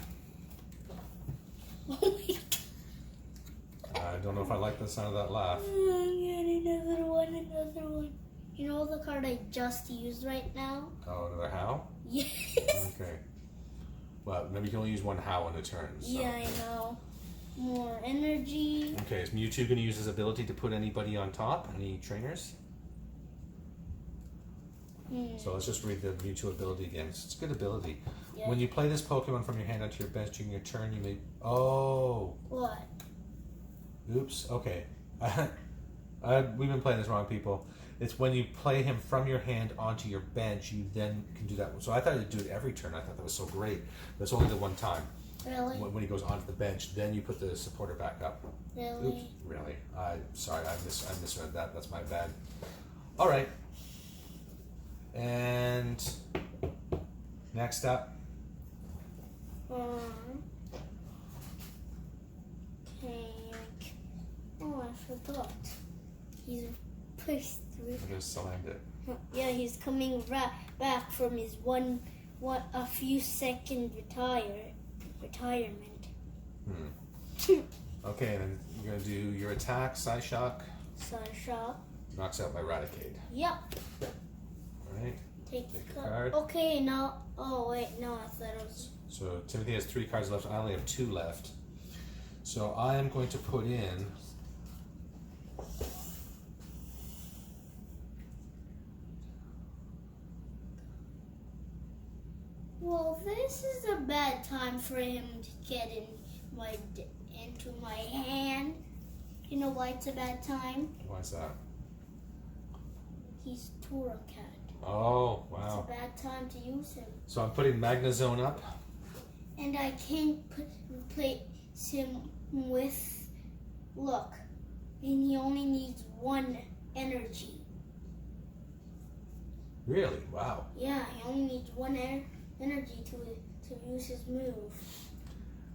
Oh my god. I don't know if I like the sound of that laugh. Another one. You know the card I just used right now? Oh, another how? Yes. Okay. Well, maybe you can only use 1 how in a turn. So. Yeah, I know. More energy. Okay, is Mewtwo going to use his ability to put anybody on top? Any trainers? So let's just read the Mewtwo ability again. It's a good ability. Yeah. When you play this Pokemon from your hand onto your bench during your turn, you may... Oh! What? Oops, okay. We've been playing this wrong, people. It's when you play him from your hand onto your bench, you then can do that. So I thought you'd do it every turn. I thought that was so great. But it's only the 1 time. Really? When he goes onto the bench, then you put the supporter back up. Really? Oops, really? Sorry, I misread that. That's my bad. All right. And next up. Okay. Oh, I forgot. He's pushed through. I just slammed it. Yeah, he's coming back from his a few second retirement. Okay, and then you're gonna do your attack, Psyshock. Sunshot. Knocks out my Raticate. Yep. Alright. Take the the card. Okay, now. Oh wait, no, I thought it was. So Timothy has 3 cards left. I only have 2 left. So I am going to put in. Well, this is a bad time for him to get into my hand. You know why it's a bad time? Why is that? He's Turacat. Oh, wow. It's a bad time to use him. So I'm putting Magnezone up. And I can't replace him with, look, and he only needs 1 energy. Really? Wow. Yeah, he only needs 1 energy to use his move.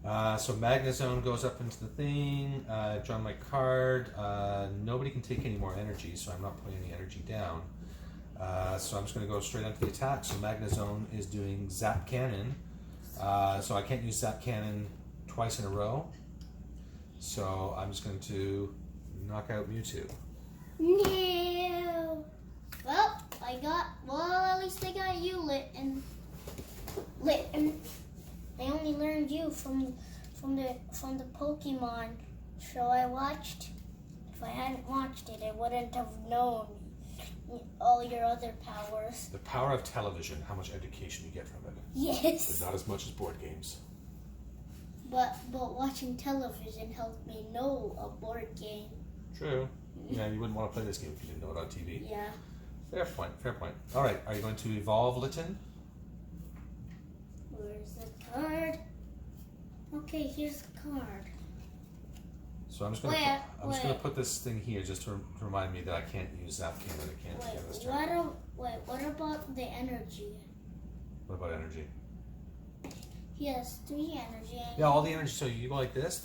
So Magnezone goes up into the thing. Draw my card. Nobody can take any more energy, so I'm not putting any energy down. So I'm just going to go straight onto the attack. So Magnezone is doing Zap Cannon. So I can't use Zap Cannon twice in a row. So I'm just going to knock out Mewtwo. No. Well, at least I got you lit, and I only learned you from the Pokemon show I watched. If I hadn't watched it, I wouldn't have known all your other powers. The power of television, how much education you get from it. Yes. But not as much as board games. But watching television helped me know a board game. True. Yeah, you wouldn't want to play this game if you didn't know it on TV. Yeah. Fair point, fair point. All right, are you going to evolve Litten? Where's the card? Okay, here's the card. So I'm just going to put this thing here just to remind me that I can't use Zap Cannon. I can't do this turn. What about the energy? What about energy? He has 3 energy. Yeah, all the energy. So you go like this,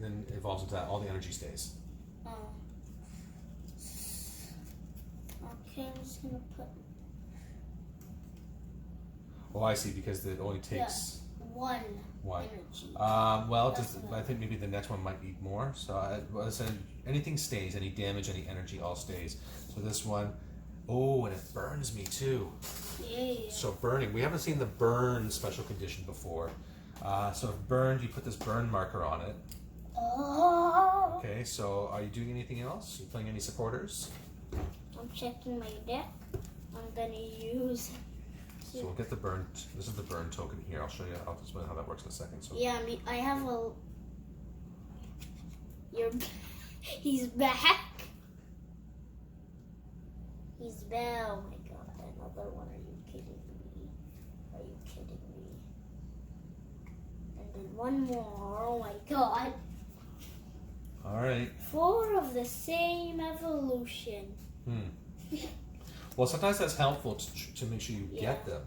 then it evolves into that. All the energy stays. Oh. Okay, I'm just gonna put. Oh, I see. Because it only takes 1 one. energy. I think maybe the next one might need more. So I said anything stays. Any damage, any energy, all stays. So this one. Oh, and it burns me too. Yeah. So burning, we haven't seen the burn special condition before. So if burned, you put this burn marker on it. Oh. Okay, so are you doing anything else? Are you playing any supporters? I'm checking my deck. I'm gonna use So we'll get the burn. This is the burn token here. I'll show you. I'll explain how that works in a second. So Yeah, I have a. He's back. He's back. Oh my god, another one. Are you kidding me? Are you kidding me? And then one more. Oh my god. all right. 4 of the same evolution. Well, sometimes that's helpful to make sure you get them,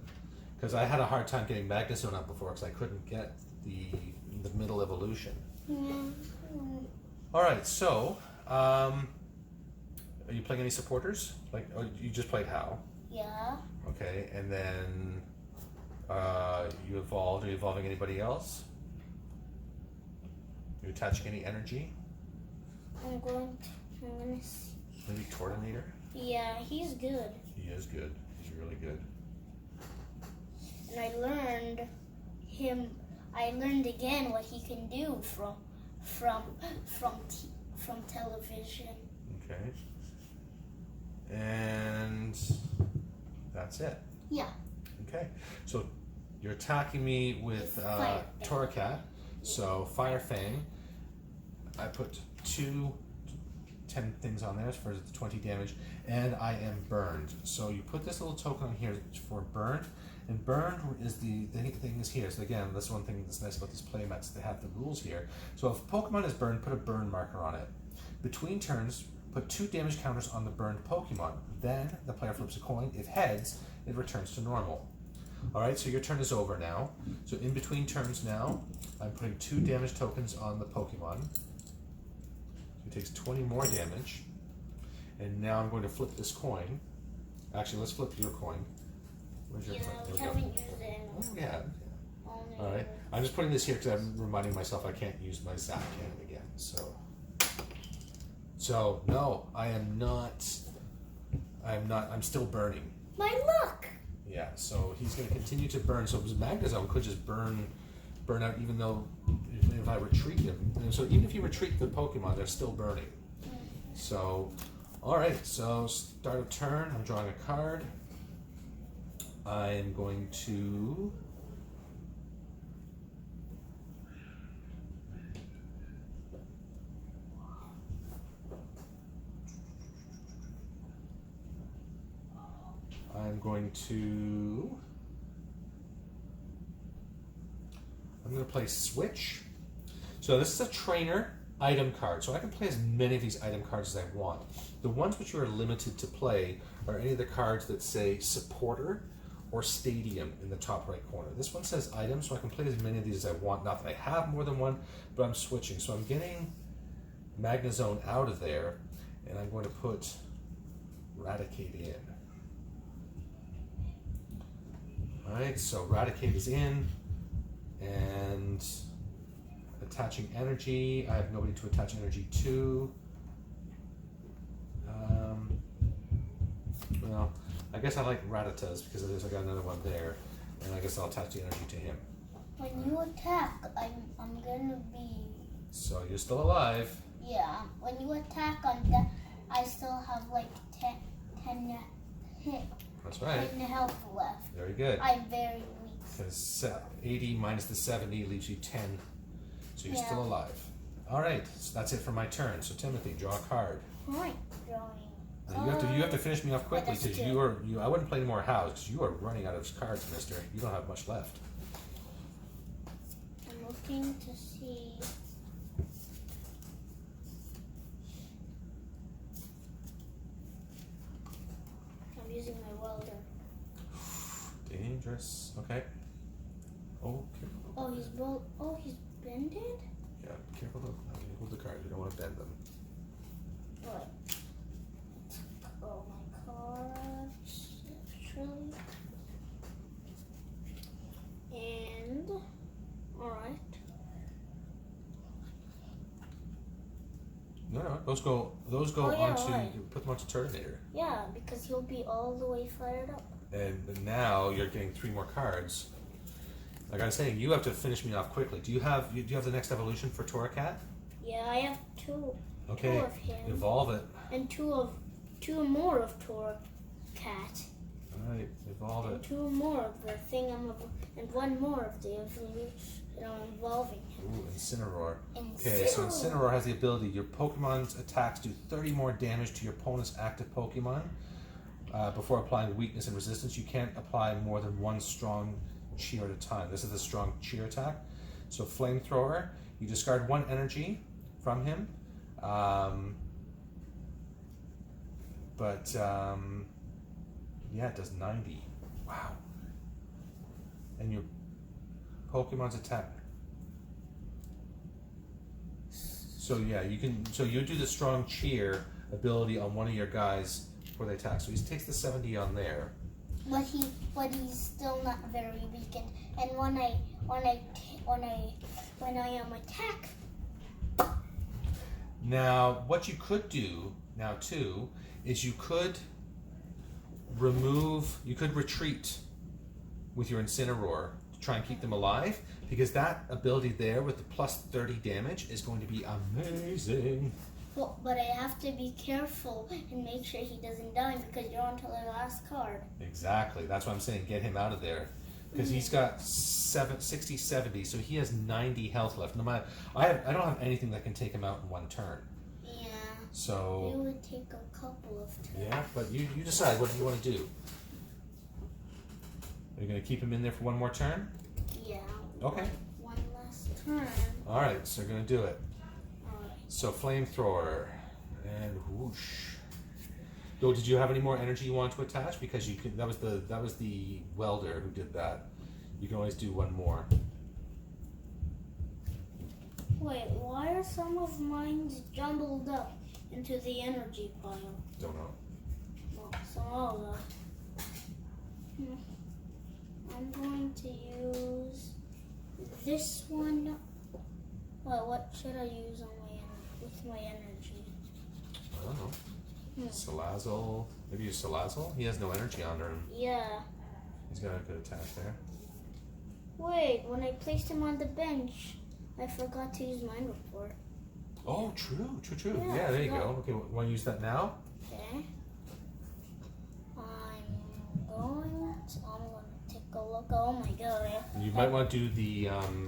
because I had a hard time getting Magnezone up before because I couldn't get the middle evolution. All right, so are you playing any supporters? Like, oh, you just played Hal. Yeah. Okay, and then you evolved. Are you evolving anybody else? Are you attaching any energy? I'm gonna see. Maybe Tortonator? Yeah, he's good. He is good. He's really good. And I learned again what he can do from television. Okay. And that's it. Yeah. Okay. So you're attacking me with Fire Fang. Torracat. So Fire Fang. I put 2 10 things on there for the 20 damage, and I am burned. So you put this little token on here for burned, and burned is the thing is here. So again, that's one thing that's nice about these playmats. They have the rules here. So if Pokemon is burned, put a burn marker on it. Between turns, put 2 damage counters on the burned Pokemon. Then the player flips a coin. If heads, it returns to normal. All right, so your turn is over now. So in between turns now, I'm putting 2 damage tokens on the Pokemon. It takes 20 more damage. And now I'm going to flip this coin. Actually, let's flip your coin. Where's your coin? We There we haven't go. used it. Oh, yeah. All All right. I'm just putting this here because I'm reminding myself I can't use my Zap Cannon again. So no, I am not. I'm still burning. My luck. Yeah. So he's going to continue to burn. So Magnezone could just burn out, even though if I retreat him. And so even if you retreat the Pokemon, they're still burning. So, all right. So start of turn. I'm drawing a card. I am going to. I'm going to play Switch. So this is a trainer item card. So I can play as many of these item cards as I want. The ones which you are limited to play are any of the cards that say supporter or stadium in the top right corner. This one says item, so I can play as many of these as I want. Not that I have more than one, but I'm switching. So I'm getting Magnezone out of there, and I'm going to put Raticate in. Alright, so Raticate is in, and attaching energy. I have nobody to attach energy to. Well, I guess I like Rattatas because I got another one there, and I guess I'll attach the energy to him. When you attack, I'm gonna be. So you're still alive. Yeah. When you attack on that, I still have like 10 hit. That's right. 10 health left. Very good. I'm very weak. Because 80 minus the 70 leaves you 10. So you're Yeah. still alive. All right, so that's it for my turn. So Timothy, draw a card. Alright, drawing. Now, you have to finish me off quickly that's because two. I wouldn't play any more house because you are running out of cards, mister. You don't have much left. I'm looking to see. I'm using my welder. Dangerous. Okay. Oh, careful. He's bended? Yeah, careful. Hold the cards. We don't want to bend them. What? Oh, my cards. Actually. And. Alright. No, those go Oh, yeah, onto. right. You put them onto Turtonator. Yeah, because he'll be all the way fired up. And now you're getting 3 more cards. Like I was saying, you have to finish me off quickly. Do you have the next evolution for Torracat? Yeah, I have two. Okay, Two of him. evolve it. And two more of Torracat. Alright, evolve And it. 2 more of the thing and 1 more of the involving him. Ooh, Incineroar. Okay, so Incineroar has the ability, your Pokemon's attacks do 30 more damage to your opponent's active Pokemon. Before applying weakness and resistance, you can't apply more than 1 strong cheer at a time. This is the strong cheer attack. So Flamethrower, you discard 1 energy from him. Yeah, it does 90. Wow. And your Pokemon's attack. So yeah, you can. So you do the strong cheer ability on one of your guys before they attack. So he takes the 70 on there. But he's still not very weakened. And when I attack. Now, what you could do now too is you could retreat with your Incineroar to try and keep them alive, because that ability there with the plus 30 damage is going to be amazing. Well, but I have to be careful and make sure he doesn't die because you're on to the last card. Exactly. That's what I'm saying. Get him out of there. Because he's got 60, 70, so he has 90 health left. No matter, I don't have anything that can take him out in 1 turn. Yeah. So. It would take a couple of turns. Yeah, but you decide what you want to do. Are you going to keep him in there for 1 more turn? Yeah. Okay. 1 last turn. All right, so you're going to do it. All right. So Flamethrower and whoosh. Oh, did you have any more energy you want to attach? Because you could. That was the welder who did that. You can always do 1 more. Wait, why are some of mine jumbled up into the energy pile? Don't know. Well, Zaraora. I'm going to use this one. Well, what should I use on with my energy? I don't know. Salazzle. Maybe use Salazzle? He has no energy under him. Yeah. He's got a good attack there. Wait, when I placed him on the bench, I forgot to use Mind Report. Oh, true. Yeah, There you go. Okay, want to use that now? Okay. I'm going to take a look. Oh my god. You might want to do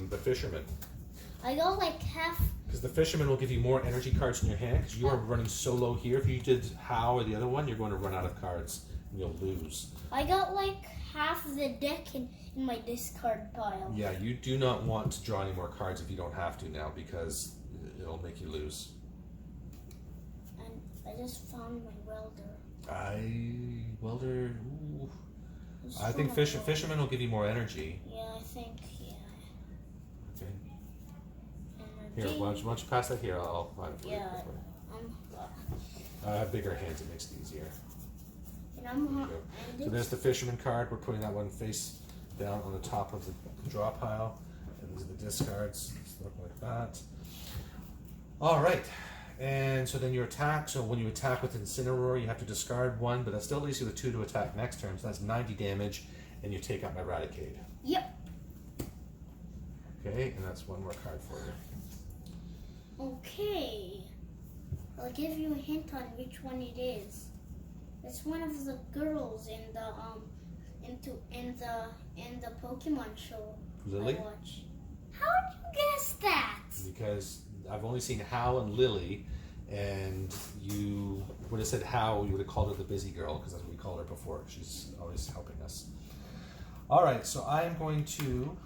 the Fisherman. I got like half. Because the Fisherman will give you more energy cards in your hand, because you are running so low here. If you did How or the other one, you're going to run out of cards and you'll lose. I got like half the deck in my discard pile. Yeah, you do not want to draw any more cards if you don't have to now, because it'll make you lose. And I just found my welder. Welder. Ooh. I think Fisherman will give you more energy. Yeah, I think, yeah. Okay. Energy. Here, why don't you pass that here? I'll find it for Yeah. you. I have bigger hands, it makes it easier. And I'm So there's the Fisherman card. We're putting that one face down on the top of the draw pile. And these are the discards. Just look like that. All right. And so then you attack. So when you attack with Incineroar, you have to discard 1, but that still leaves you with 2 to attack next turn. So that's 90 damage, and you take out my Raticate. Yep. Okay, and that's 1 more card for you. Okay. I'll give you a hint on which one it is. It's one of the girls in the Pokemon show Lily? I watch. How did you guess that? Because I've only seen Hal and Lily, and you would have said Hal, you would have called her the busy girl, because that's what we called her before. She's always helping us. All right, so I am going to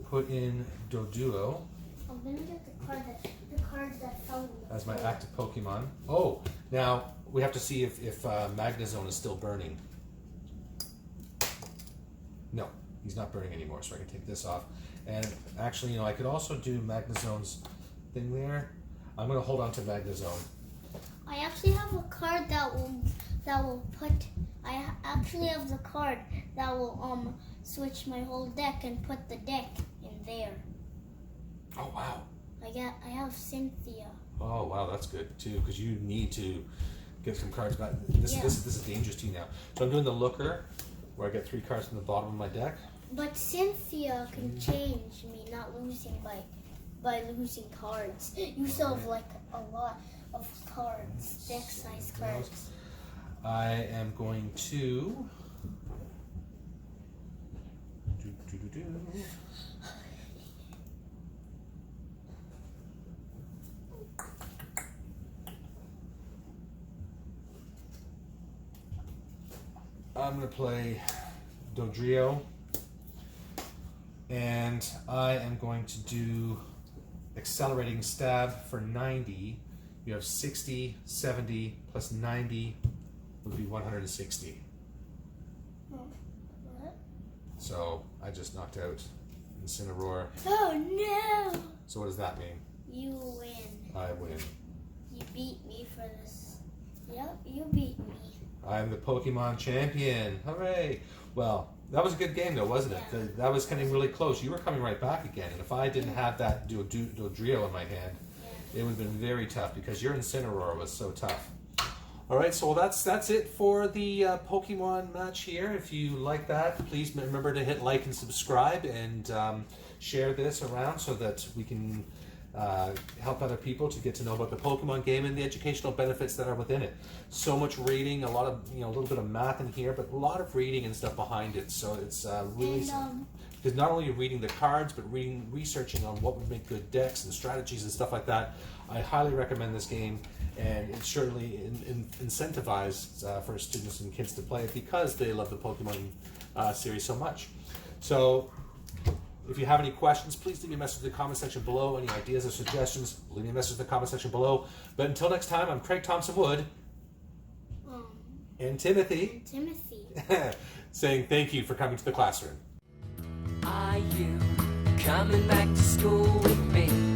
put in Doduo I'm gonna get the card that fell. as my active Pokemon. Oh, now we have to see if Magnezone is still burning. No, he's not burning anymore, so I can take this off. And actually, I could also do Magnezone's thing there. I'm going to hold on to Magnezone. I actually have a card that will put. I actually have the card that will switch my whole deck and put the deck in there. Oh wow! I have Cynthia. Oh wow, that's good too, because you need to get some cards back. This is dangerous to you now. So I'm doing the Looker, where I get 3 cards from the bottom of my deck. But Cynthia can change me not losing by losing cards. You still have like a lot of cards, deck size cards. I am going to I'm going to play Dodrio, and I am going to do accelerating stab for 90. You have 60, 70 plus 90 would be 160. What? So I just knocked out Zaraora. Oh no! So what does that mean? You win. I win. You beat me for this. Yep, you beat me. I'm the Pokemon champion. Hooray! Well, that was a good game though, wasn't it? Yeah. That was getting really close. You were coming right back again, and if I didn't have that Dodrio in my hand, Yeah. it would have been very tough because your Incineroar was so tough. All right, so that's it for the Pokemon match here. If you like that, please remember to hit like and subscribe, and share this around so that we can help other people to get to know about the Pokemon game and the educational benefits that are within it. So much reading, a lot of a little bit of math in here, but a lot of reading and stuff behind it. So it's really because not only reading the cards, but researching on what would make good decks and strategies and stuff like that. I highly recommend this game, and it's certainly incentivized for students and kids to play it because they love the Pokemon series so much. So if you have any questions, please leave me a message in the comment section below. Any ideas or suggestions, leave me a message in the comment section below. But until next time, I'm Craig Thompson Wood and Timothy saying thank you for coming to the classroom. Are you coming back to school with me?